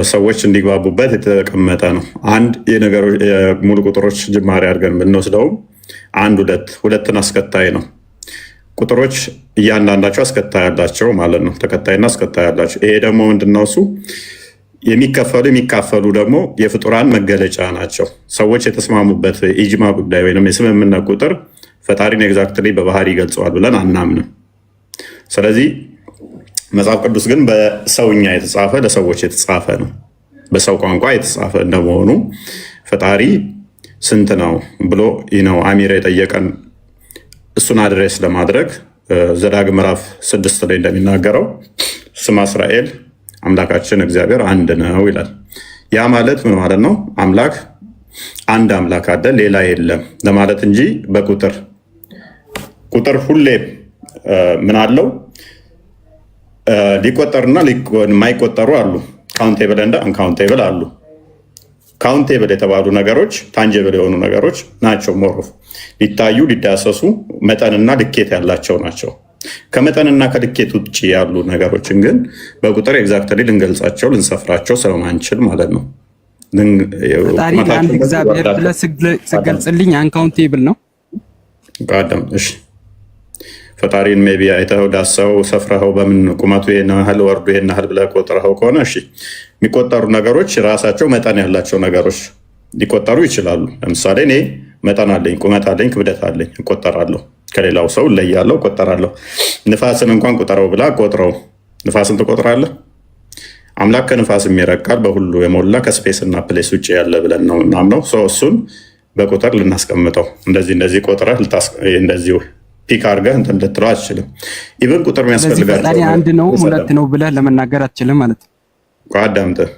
ሰዎች እንዲግባቡበት የተቀመጠ ነው። አንድ ሙሉ ቁጥሮች ጅማሬ አድርገን ብንወስደውም አንድ ሁለትን አስከታይ ነው። ቁጥሮች እያንዳንዳቸው አስከታይ ያላቸው ማለት ነው። ተከታይና አስከታይ ያላቸው። ይሄ ደግሞ ምንድነው? እሱ የሚካፈሉ ደግሞ የፍጡራን መገለጫ ናቸው። ሰዎች የተስማሙበት ኢጅማ ጉዳይ ወይም የስምምነት ቁጥር ፈጣሪን ኤግዛክትሊ በባህሪ ይገልጸዋል ብለን አናምንም። ስለዚህ መጽሐፍ ቅዱስ ግን በሰውኛ የተጻፈ ለሰዎች የተጻፈ ነው። በሰው ቋንቋ የተጻፈ እንደመሆኑ ፈጣሪ ስንት ነው ብሎ ነው አሚር የጠየቀን። እሱን አድሬስ ለማድረግ ዘዳግም ምዕራፍ 6 ላይ እንደሚናገረው ስማ እስራኤል አምላካችን እግዚአብሔር አንድ ነው ይላል። ያ ማለት ምን ማለት ነው? አንድ አምላክ አለ ሌላ የለም ለማለት እንጂ ቁጥር ሁሌ ምን አለው? ሊቆጠርና የማይቆጠሩ አሉ። ካውንቴብል እንደ አንካውንቴብል አሉ። ካውንቴብል የተባሉ ነገሮች ታንጀብል የሆኑ ነገሮች ናቸው። ሞሮፍ ሊታዩ ሊዳሰሱ መጠንና ልኬት ያላቸው ናቸው። ከመጠንና ከልኬት ውጭ ያሉ ነገሮችን ግን በቁጥር ኤግዛክትሊ ልንገልጻቸው ልንሰፍራቸው ስለማንችል ማለት ነው። ፈጣሪ አንድ እግዚአብሔር ብለህ ስገልጽልኝ አንካውንቴብል ነው። ቃደም እሺ፣ ፈጣሪን ሜቢ አይተኸው ዳሰው ሰፍረኸው በምን ቁመቱ ይሄን ያህል ወርዱ ይሄን ያህል ብለህ ቆጥረኸው ከሆነ እሺ፣ የሚቆጠሩ ነገሮች ራሳቸው መጠን ያላቸው ነገሮች ሊቆጠሩ ይችላሉ። ለምሳሌ እኔ መጠን አለኝ፣ ቁመት አለኝ፣ ክብደት አለኝ፣ እቆጠራለሁ። ከሌላው ሰው እለያለሁ፣ እቆጠራለሁ። ንፋስን እንኳን ቁጠረው ብላ ቆጥረው፣ ንፋስን ትቆጥራለህ? አምላክ ከንፋስም ይረቃል፣ በሁሉ የሞላ ከስፔስ እና ፕሌስ ውጭ ያለ ብለን ነው ምናምነው። እሱን በቁጥር ልናስቀምጠው እንደዚህ ቆጥረህ እንደዚሁ ፒክ አድርገህ እንትን ልትለው አትችልም። ኢቨን ቁጥር የሚያስፈልጋቸው አንድ ነው ሁለት ነው ብለህ ለመናገር አትችልም ማለት ነው። አዳምጠህ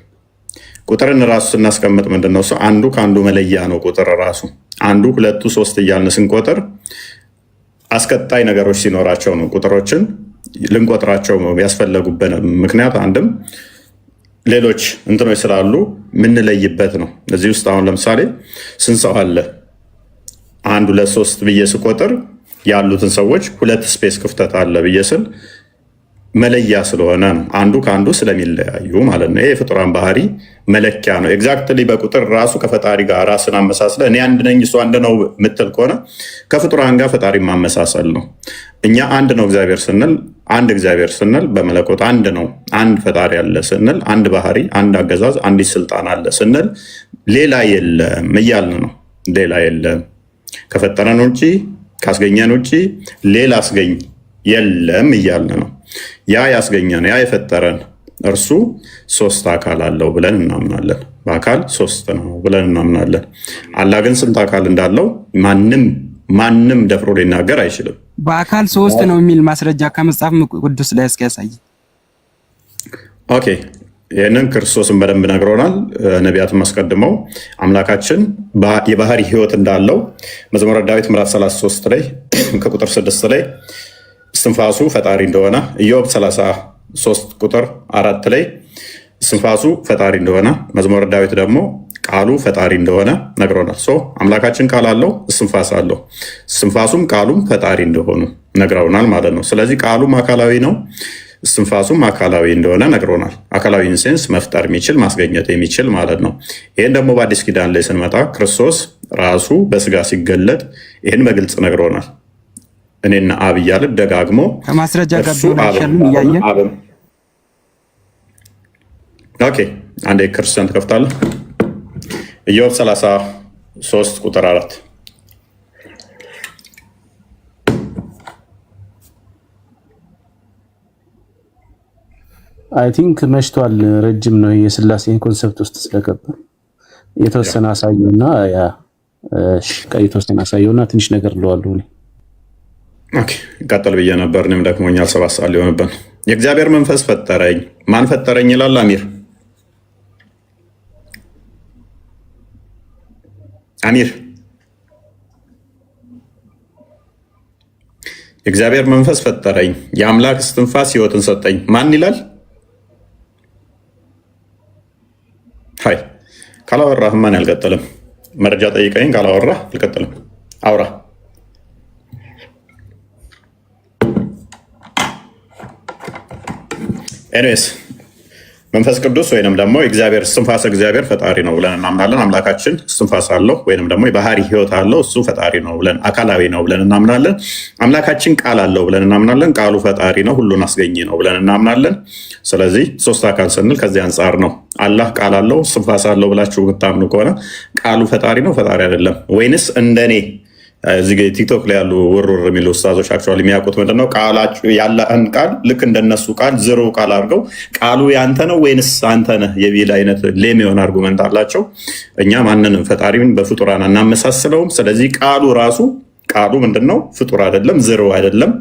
ቁጥርን ራሱ ስናስቀምጥ ምንድነው እሱ አንዱ ከአንዱ መለያ ነው። ቁጥር ራሱ አንዱ ሁለቱ ሶስት እያልን ስንቆጥር አስከታይ ነገሮች ሲኖራቸው ነው ቁጥሮችን ልንቆጥራቸው ያስፈለጉበት ምክንያት። አንድም ሌሎች እንትኖች ስላሉ የምንለይበት ነው። እዚህ ውስጥ አሁን ለምሳሌ ስንት ሰው አለ? 1 2 3 ብዬ ስቆጥር ያሉትን ሰዎች ሁለት ስፔስ ክፍተት አለ ብዬ ስል መለያ ስለሆነ ነው። አንዱ ከአንዱ ስለሚለያዩ ማለት ነው። ይሄ የፍጡራን ባህሪ መለኪያ ነው። ኤግዛክትሊ በቁጥር ራሱ ከፈጣሪ ጋር ራስን አመሳስለ እኔ አንድ ነኝ እሱ አንድ ነው የምትል ከሆነ ከፍጡራን ጋር ፈጣሪ ማመሳሰል ነው። እኛ አንድ ነው እግዚአብሔር ስንል አንድ እግዚአብሔር ስንል በመለኮት አንድ ነው፣ አንድ ፈጣሪ አለ ስንል አንድ ባህሪ፣ አንድ አገዛዝ፣ አንዲት ስልጣን አለ ስንል ሌላ የለም እያልን ነው። ሌላ የለም ከፈጠረን ውጭ ካስገኘን ውጭ ሌላ አስገኝ የለም እያልን ነው። ያ ያስገኘን ያ የፈጠረን እርሱ 3 አካል አለው ብለን እናምናለን። በአካል 3 ነው ብለን እናምናለን። አላህ ግን ስንት አካል እንዳለው ማንም ደፍሮ ሊናገር አይችልም። በአካል 3 ነው የሚል ማስረጃ ከመጽሐፍ ቅዱስ ላይ ያሳይ። ኦኬ፣ ይህንን ክርስቶስን በደንብ ነግሮናል። ነቢያትም አስቀድመው አምላካችን የባህሪ ሕይወት እንዳለው መዝሙረ ዳዊት ምዕራፍ 33 ላይ ከቁጥር 6 ላይ እስትንፋሱ ፈጣሪ እንደሆነ፣ ኢዮብ 33 ቁጥር 4 ላይ እስትንፋሱ ፈጣሪ እንደሆነ፣ መዝሙረ ዳዊት ደግሞ ቃሉ ፈጣሪ እንደሆነ ነግሮናል። አምላካችን ቃል አለው፣ እስትንፋስ አለው። እስትንፋሱም ቃሉም ፈጣሪ እንደሆኑ ነግረውናል ማለት ነው። ስለዚህ ቃሉም አካላዊ ነው፣ እስትንፋሱም አካላዊ እንደሆነ ነግሮናል። አካላዊን ሴንስ መፍጠር የሚችል ማስገኘት የሚችል ማለት ነው። ይህን ደግሞ በአዲስ ኪዳን ላይ ስንመጣ ክርስቶስ ራሱ በስጋ ሲገለጥ ይህን በግልጽ ነግሮናል። እኔና አብ እያለ ደጋግሞ ከማስረጃ ጋር እያየ ኦኬ፣ አንዴ ክርስቲያን ትከፍታለህ። ኢዮብ 33 ቁጥር 4 አይ ቲንክ መሽቷል። ረጅም ነው የስላሴ ኮንሰፕት ውስጥ ስለገባ የተወሰነ አሳየውና የተወሰነ አሳየውና ትንሽ ነገር ለዋለሁ እኔ። ኦኬ ቀጥል ብዬ ነበር። እኔም ደክሞኛል። 7 ሰዓት ሊሆንብን። የእግዚአብሔር መንፈስ ፈጠረኝ። ማን ፈጠረኝ ይላል አሚር? አሚር የእግዚአብሔር መንፈስ ፈጠረኝ፣ የአምላክ እስትንፋስ ሕይወትን ሰጠኝ። ማን ይላል? ሀይ ካላወራህ ማን ያልቀጥልም? መረጃ ጠይቀኝ። ካላወራህ አልቀጥልም። አውራ። ኤኒዌይስ መንፈስ ቅዱስ ወይንም ደግሞ እግዚአብሔር እስትንፋስ እግዚአብሔር ፈጣሪ ነው ብለን እናምናለን። አምላካችን እስትንፋስ አለው ወይንም ደግሞ የባህሪ ህይወት አለው። እሱ ፈጣሪ ነው ብለን አካላዊ ነው ብለን እናምናለን። አምላካችን ቃል አለው ብለን እናምናለን። ቃሉ ፈጣሪ ነው፣ ሁሉን አስገኝ ነው ብለን እናምናለን። ስለዚህ 3 አካል ስንል ከዚህ አንጻር ነው። አላህ ቃል አለው እስትንፋስ አለው ብላችሁ ብታምኑ ከሆነ ቃሉ ፈጣሪ ነው ፈጣሪ አይደለም? ወይንስ እንደኔ እዚህ ቲክቶክ ላይ ያሉ ውርውር የሚሉ ኡስታዞች አክቹዋሊ የሚያውቁት ምንድነው ያለህን ቃል ልክ እንደነሱ ቃል ዝሮ ቃል አድርገው ቃሉ ያንተ ነው ወይንስ አንተ ነህ የሚል አይነት ሌም የሆነ አርጉመንት አላቸው። እኛ ማንንም ፈጣሪን በፍጡራን አናመሳስለውም። ስለዚህ ቃሉ ምንድነው? ፍጡር አይደለም፣ ዝሮ አይደለም።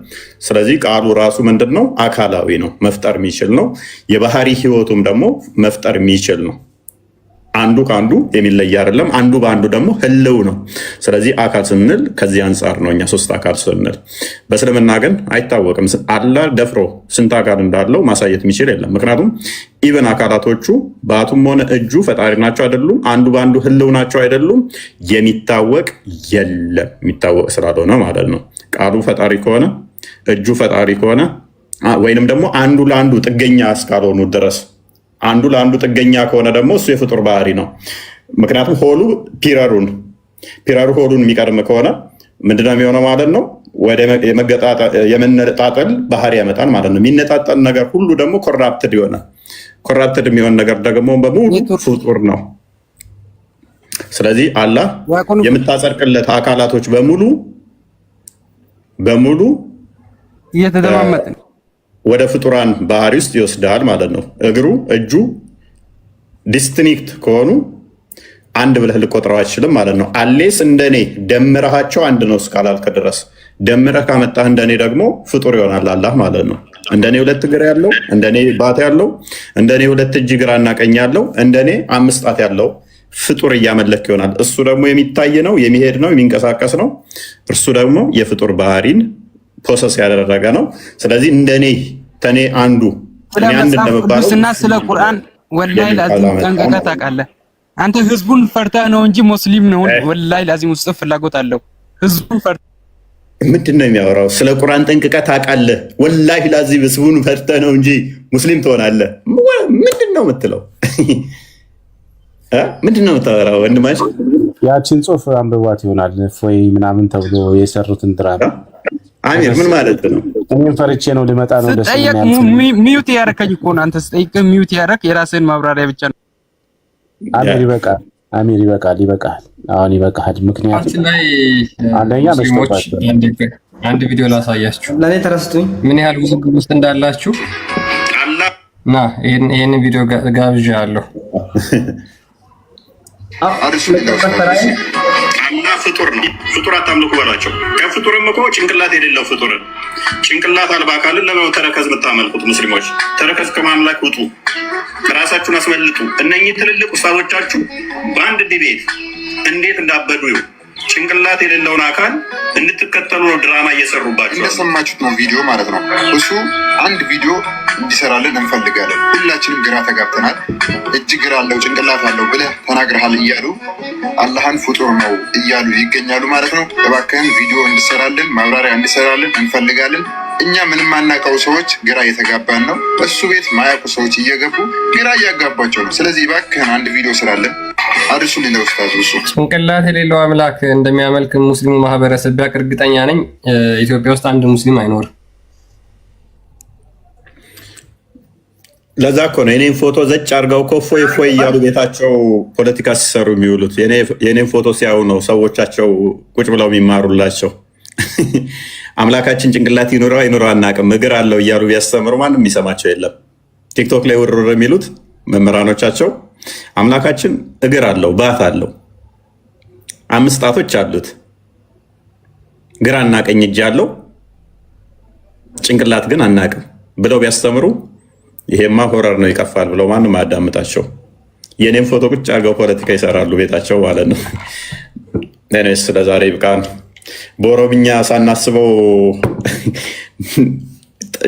ስለዚህ ቃሉ ራሱ ምንድነው? አካላዊ ነው፣ መፍጠር የሚችል ነው። የባህሪ ህይወቱም ደግሞ መፍጠር የሚችል ነው። አንዱ ከአንዱ የሚለይ አይደለም። አንዱ በአንዱ ደግሞ ህልው ነው። ስለዚህ አካል ስንል ከዚህ አንጻር ነው እኛ 3 አካል ስንል። በእስልምና ግን አይታወቅም። አላህ ደፍሮ ስንት አካል እንዳለው ማሳየት የሚችል የለም። ምክንያቱም ኢቨን አካላቶቹ በአቱም ሆነ እጁ ፈጣሪ ናቸው አይደሉም፣ አንዱ በአንዱ ህልው ናቸው አይደሉም፣ የሚታወቅ የለም። የሚታወቅ ስላልሆነ ማለት ነው። ቃሉ ፈጣሪ ከሆነ እጁ ፈጣሪ ከሆነ ወይንም ደግሞ አንዱ ለአንዱ ጥገኛ እስካልሆኑ ድረስ አንዱ ለአንዱ ጥገኛ ከሆነ ደግሞ እሱ የፍጡር ባህሪ ነው። ምክንያቱም ሆሉ ፒረሩ ሆሉን የሚቀድም ከሆነ ምንድነው የሚሆነው ማለት ነው? ወደ የመነጣጠል ባህሪ ያመጣል ማለት ነው። የሚነጣጠል ነገር ሁሉ ደግሞ ኮራፕትድ ይሆናል። ኮራፕትድ የሚሆን ነገር ደግሞ በሙሉ ፍጡር ነው። ስለዚህ አላህ የምታጸድቅለት አካላቶች በሙሉ እየተደማመጠ ወደ ፍጡራን ባህሪ ውስጥ ይወስዳል ማለት ነው። እግሩ እጁ ዲስቲንክት ከሆኑ አንድ ብለህ ልቆጥረው አይችልም ማለት ነው። አሌስ እንደኔ ደምረሃቸው አንድ ነው እስካላልክ ድረስ ደምረህ ካመጣህ እንደኔ ደግሞ ፍጡር ይሆናል አላህ ማለት ነው። እንደኔ 2 እግር ያለው፣ እንደኔ ባት ያለው፣ እንደኔ 2 እጅ ግራና ቀኝ ያለው፣ እንደኔ 5 ጣት ያለው ፍጡር እያመለክ ይሆናል። እሱ ደግሞ የሚታይ ነው፣ የሚሄድ ነው፣ የሚንቀሳቀስ ነው። እርሱ ደግሞ የፍጡር ባህሪን ፕሮሰስ ያደረገ ነው። ስለዚህ እንደኔ ተኔ አንዱ ቅዱስና ስለ ቁርአን ወላሂ ላዚም ጠንቀቀህ ታውቃለህ። አንተ ህዝቡን ፈርተህ ነው እንጂ ሙስሊም ነው። ወላሂ ላዚም ውስጥ ፍላጎት አለው። ህዝቡን ፈርተህ ምንድን ነው የሚያወራው? ስለ ቁርአን ጠንቅቀህ ታውቃለህ። ወላሂ ላዚም ህዝቡን ፈርተህ ነው እንጂ ሙስሊም ትሆናለህ። ምንድን ነው የምትለው? ምንድን ነው የምታወራው? ወንድማችን ያችን ጽሁፍ አንብቧት ይሆናል ወይ ምናምን ተብሎ የሰሩትን ድራማ አሚር ምን ማለት ነው? እኔም ፈርቼ ነው ልመጣ ነው። ደስ ይላል። ሚውት ያረከኝ እኮ ነው። አንተ ስጠይቅ ሚውት ያረክ የራስህን ማብራሪያ ብቻ ነው። አሚር ይበቃል። አሚር ይበቃል። አሁን ይበቃል። ምክንያቱም አንደኛ ሙስሊሞች አንድ ቪዲዮ ላሳያችሁ። ለኔ ተረስቱኝ ምን ያህል ውዝግብ ውስጥ እንዳላችሁ ና ይሄን ቪዲዮ ጋብዣለሁ። አላህ ፍጡር ነው። ፍጡር አታምልኩ በላቸው። ከፍጡርም እኮ ጭንቅላት የሌለው ፍጡርን ጭንቅላት አልባ አካልን ለምን ተረከዝ የምታመልኩት? ሙስሊሞች ተረከዝ ከማምላክ ውጡ፣ ራሳችሁን አስመልጡ። እነኚህ ትልልቅ ኡስታዞቻችሁ በአንድ ዲቤት እንዴት እንዳበዱ ጭንቅላት የሌለውን አካል እንድትከተሉ ነው ድራማ እየሰሩባቸው። እንደሰማችሁት ነው ቪዲዮ ማለት ነው። እሱ አንድ ቪዲዮ እንዲሰራልን እንፈልጋለን። ሁላችንም ግራ ተጋብተናል። እጅ ግራ አለው ጭንቅላት አለው ብለህ ተናግረሃል እያሉ አላህን ፍጡር ነው እያሉ ይገኛሉ ማለት ነው። እባክህን ቪዲዮ እንዲሰራልን ማብራሪያ እንዲሰራልን እንፈልጋለን። እኛ ምንም ማናውቀው ሰዎች ግራ እየተጋባን ነው። እሱ ቤት ማያውቁ ሰዎች እየገቡ ግራ እያጋባቸው ነው። ስለዚህ እባክህን አንድ ቪዲዮ ስራልን አድርሱ። ሌላ ኡስታዝ እሱ ጭንቅላት የሌለው አምላክ እንደሚያመልክ ሙስሊሙ ማህበረሰብ ቢያውቅ እርግጠኛ ነኝ ኢትዮጵያ ውስጥ አንድ ሙስሊም አይኖርም። ለዛ እኮ ነው የኔን ፎቶ ዘጭ አድርገው እኮ ፎይ ፎይ እያሉ ቤታቸው ፖለቲካ ሲሰሩ የሚውሉት። የኔን ፎቶ ሲያዩ ነው ሰዎቻቸው ቁጭ ብለው የሚማሩላቸው። አምላካችን ጭንቅላት ይኑረው አይኑረው አናውቅም፣ እግር አለው እያሉ ቢያስተምሩ ማንም የሚሰማቸው የለም። ቲክቶክ ላይ ውርር የሚሉት መምህራኖቻቸው አምላካችን እግር አለው፣ ባት አለው፣ 5 ጣቶች አሉት፣ ግራና ቀኝ እጅ አለው፣ ጭንቅላት ግን አናቅም ብለው ቢያስተምሩ ይሄማ ሆረር ነው ይቀፋል ብለው ማንም አያዳምጣቸው። የኔም ፎቶ ቁጭ አድርገው ፖለቲካ ይሰራሉ ቤታቸው ማለት ነው። እኔስ ለዛሬ ይብቃን። በኦሮምኛ ሳናስበው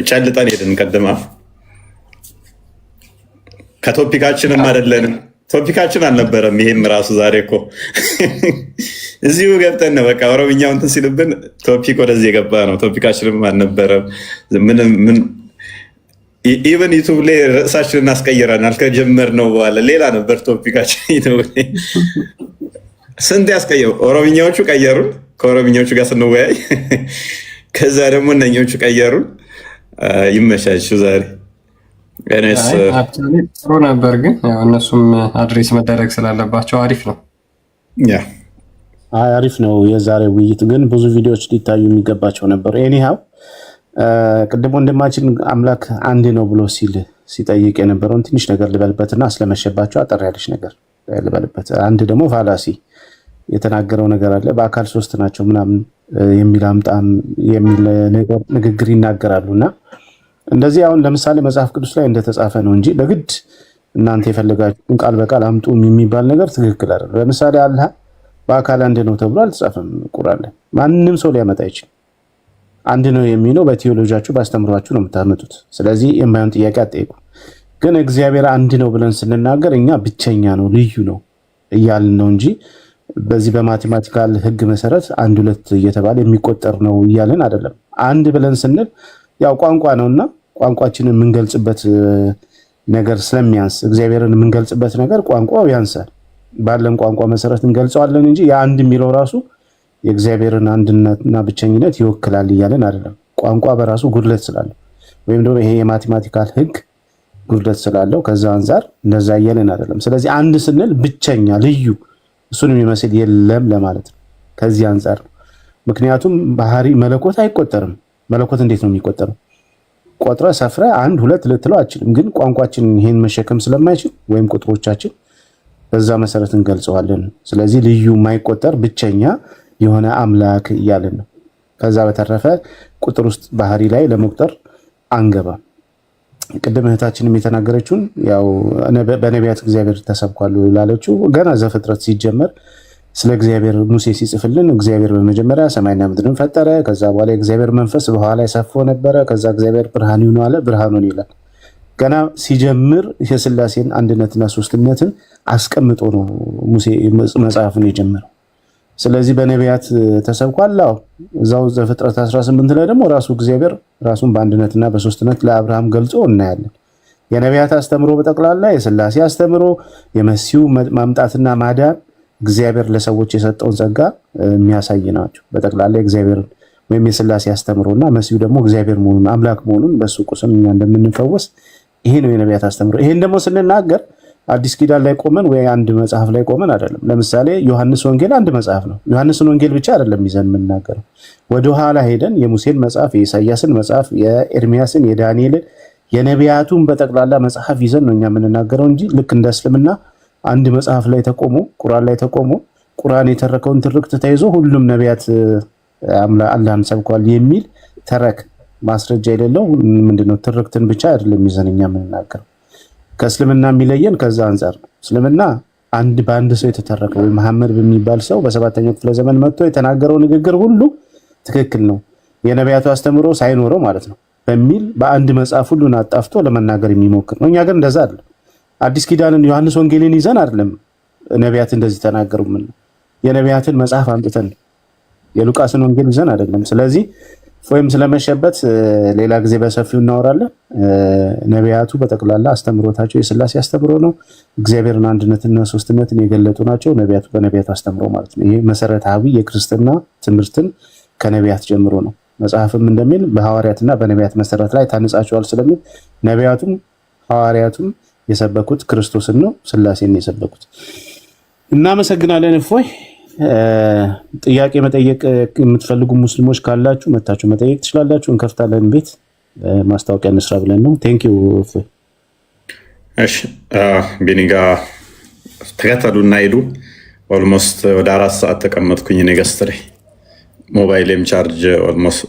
ጨልጠን ሄድን። ቀድማ ከቶፒካችንም አይደለንም፣ ቶፒካችን አልነበረም። ይሄም ራሱ ዛሬ እኮ እዚሁ ገብተን ነው በቃ ኦሮምኛው እንትን ሲልብን ቶፒክ ወደዚህ የገባ ነው። ቶፒካችንም አልነበረም። ምን ኢቨን ዩቱብ ላይ ርዕሳችንን እናስቀይረናል ከጀመርነው በኋላ ሌላ ነበር ቶፒካችን። ስንት ያስቀየው ኦሮምኛዎቹ ቀየሩን፣ ከኦሮምኛዎቹ ጋር ስንወያይ ከዛ ደግሞ እነኞቹ ቀየሩን። ይመሻችሁ። ዛሬ ጥሩ ነበር፣ ግን እነሱም አድሬስ መደረግ ስላለባቸው አሪፍ ነው። አሪፍ ነው። የዛሬ ውይይት ግን ብዙ ቪዲዮዎች ሊታዩ የሚገባቸው ነበሩ። ኤኒሃው ቅድም ወንድማችን አምላክ አንድ ነው ብሎ ሲጠይቅ የነበረውን ትንሽ ነገር ልበልበትና ስለመሸባቸው አጠር ያለች ነገር ልበልበት። አንድ ደግሞ ፋላሲ የተናገረው ነገር አለ። በአካል 3 ናቸው ምናምን የሚል አምጣም የሚል ንግግር ይናገራሉ። እና እንደዚህ አሁን ለምሳሌ መጽሐፍ ቅዱስ ላይ እንደተጻፈ ነው እንጂ በግድ እናንተ የፈለጋችሁን ቃል በቃል አምጡ የሚባል ነገር ትክክል አይደለም። ለምሳሌ አላህ በአካል አንድ ነው ተብሎ አልተጻፈም ቁርአን ላይ። ማንም ሰው ሊያመጣ አይችልም። አንድ ነው የሚለው በቴዎሎጂያችሁ ባስተምሯችሁ ነው የምታመጡት። ስለዚህ የማይሆን ጥያቄ አትጠይቁ። ግን እግዚአብሔር አንድ ነው ብለን ስንናገር እኛ ብቸኛ ነው ልዩ ነው እያልን ነው እንጂ በዚህ በማቴማቲካል ሕግ መሰረት 1 2 እየተባለ የሚቆጠር ነው እያልን አይደለም። አንድ ብለን ስንል ያው ቋንቋ ነውና ቋንቋችንን የምንገልጽበት ነገር ስለሚያንስ እግዚአብሔርን የምንገልጽበት ነገር ቋንቋው ያንሳል። ባለን ቋንቋ መሰረት እንገልጸዋለን እንጂ የአንድ የሚለው ራሱ የእግዚአብሔርን አንድነትና ብቸኝነት ይወክላል እያልን አይደለም። ቋንቋ በራሱ ጉድለት ስላለው ወይም ደግሞ ይሄ የማቴማቲካል ሕግ ጉድለት ስላለው ከዛ አንፃር እንደዛ እያልን አይደለም። ስለዚህ አንድ ስንል ብቸኛ ልዩ እሱን የሚመስል የለም ለማለት ነው። ከዚህ አንፃር ነው። ምክንያቱም ባህሪ መለኮት አይቆጠርም። መለኮት እንዴት ነው የሚቆጠረው? ቆጥረ ሰፍረ 1 2 ልትለው አችልም። ግን ቋንቋችን ይሄን መሸከም ስለማይችል ወይም ቁጥሮቻችን በዛ መሰረት እንገልጸዋለን። ስለዚህ ልዩ የማይቆጠር ብቸኛ የሆነ አምላክ እያልን ነው። ከዛ በተረፈ ቁጥር ውስጥ ባህሪ ላይ ለመቁጠር አንገባም። ቅድም እህታችንም የተናገረችውን ያው በነቢያት እግዚአብሔር ተሰብኳል ላለችው ገና ዘፍጥረት ሲጀመር ስለ እግዚአብሔር ሙሴ ሲጽፍልን እግዚአብሔር በመጀመሪያ ሰማይና ምድርን ፈጠረ፣ ከዛ በኋላ የእግዚአብሔር መንፈስ በውሃ ላይ ሰፎ ነበረ፣ ከዛ እግዚአብሔር ብርሃን ይሁን አለ፣ ብርሃኑን ይላል። ገና ሲጀምር የሥላሴን አንድነትና ሶስትነትን አስቀምጦ ነው ሙሴ መጽሐፉን የጀመረው። ስለዚህ በነቢያት ተሰብኳል። እዛው ዘፍጥረት 18 ላይ ደግሞ ራሱ እግዚአብሔር ራሱን በአንድነትና በሶስትነት ለአብርሃም ገልጾ እናያለን። የነቢያት አስተምሮ በጠቅላላ የሥላሴ አስተምሮ የመሲሁ ማምጣትና ማዳን እግዚአብሔር ለሰዎች የሰጠውን ጸጋ የሚያሳይ ናቸው። በጠቅላላ እግዚአብሔርን ወይም የሥላሴ አስተምሮና መሲሁ ደግሞ እግዚአብሔር መሆኑን አምላክ መሆኑን በሱ ቁስም እኛ እንደምንፈወስ ይሄ ነው የነቢያት አስተምሮ። ይሄን ደግሞ ስንናገር አዲስ ኪዳን ላይ ቆመን ወይ አንድ መጽሐፍ ላይ ቆመን አይደለም። ለምሳሌ ዮሐንስ ወንጌል አንድ መጽሐፍ ነው። ዮሐንስን ወንጌል ብቻ አይደለም ይዘን የምናገረው። ወደ ኋላ ሄደን የሙሴን መጽሐፍ፣ የኢሳያስን መጽሐፍ፣ የኤርሚያስን፣ የዳንኤልን፣ የነቢያቱን በጠቅላላ መጽሐፍ ይዘን ነው እኛ የምንናገረው እንጂ ልክ እንደ እስልምና አንድ መጽሐፍ ላይ ተቆሞ ቁርአን ላይ ተቆሞ ቁርአን የተረከውን ትርክት ተይዞ ሁሉም ነቢያት አላህን ሰብከዋል የሚል ተረክ ማስረጃ የሌለው ምንድነው ትርክትን ብቻ አይደለም ይዘን እኛ የምንናገረው። ከእስልምና የሚለየን ከዛ አንፃር ነው። እስልምና በአንድ ሰው የተተረከ ወይ መሐመድ በሚባል ሰው በ7ኛው ክፍለ ዘመን መጥቶ የተናገረው ንግግር ሁሉ ትክክል ነው የነቢያቱ አስተምሮ ሳይኖረው ማለት ነው በሚል በአንድ መጽሐፍ ሁሉን አጣፍቶ ለመናገር የሚሞክር ነው። እኛ ግን እንደዛ አይደለም። አዲስ ኪዳንን ዮሐንስ ወንጌልን ይዘን አይደለም ነቢያት እንደዚህ ተናገሩ። ምን የነቢያትን መጽሐፍ አምጥተን የሉቃስን ወንጌል ይዘን አይደለም። ስለዚህ ወይም ስለመሸበት ሌላ ጊዜ በሰፊው እናወራለን። ነቢያቱ በጠቅላላ አስተምሮታቸው የሥላሴ አስተምሮ ነው። እግዚአብሔርን አንድነትና ሶስትነትን የገለጡ ናቸው ነቢያቱ በነቢያት አስተምሮ ማለት ነው። ይሄ መሰረታዊ የክርስትና ትምህርትን ከነቢያት ጀምሮ ነው። መጽሐፍም እንደሚል በሐዋርያትና በነቢያት መሰረት ላይ ታንጻቸዋል ስለሚል ነቢያቱም ሐዋርያቱም የሰበኩት ክርስቶስን ነው፣ ሥላሴን ነው የሰበኩት። እናመሰግናለን። እፎይ ጥያቄ መጠየቅ የምትፈልጉ ሙስሊሞች ካላችሁ መታችሁ መጠየቅ ትችላላችሁ። እንከፍታለን ቤት ማስታወቂያ እንስራ ብለን ነው። ቴንክ ዩ እፎይ። እሺ ቢኒጋ ተከተሉና ሄዱ። ኦልሞስት ወደ 4 ሰዓት ተቀመጥኩኝ እኔ ገስት ላይ ሞባይሌም ቻርጅ ኦልሞስት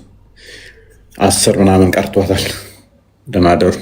10 ምናምን ቀርቷታል። ደህና ደሩ።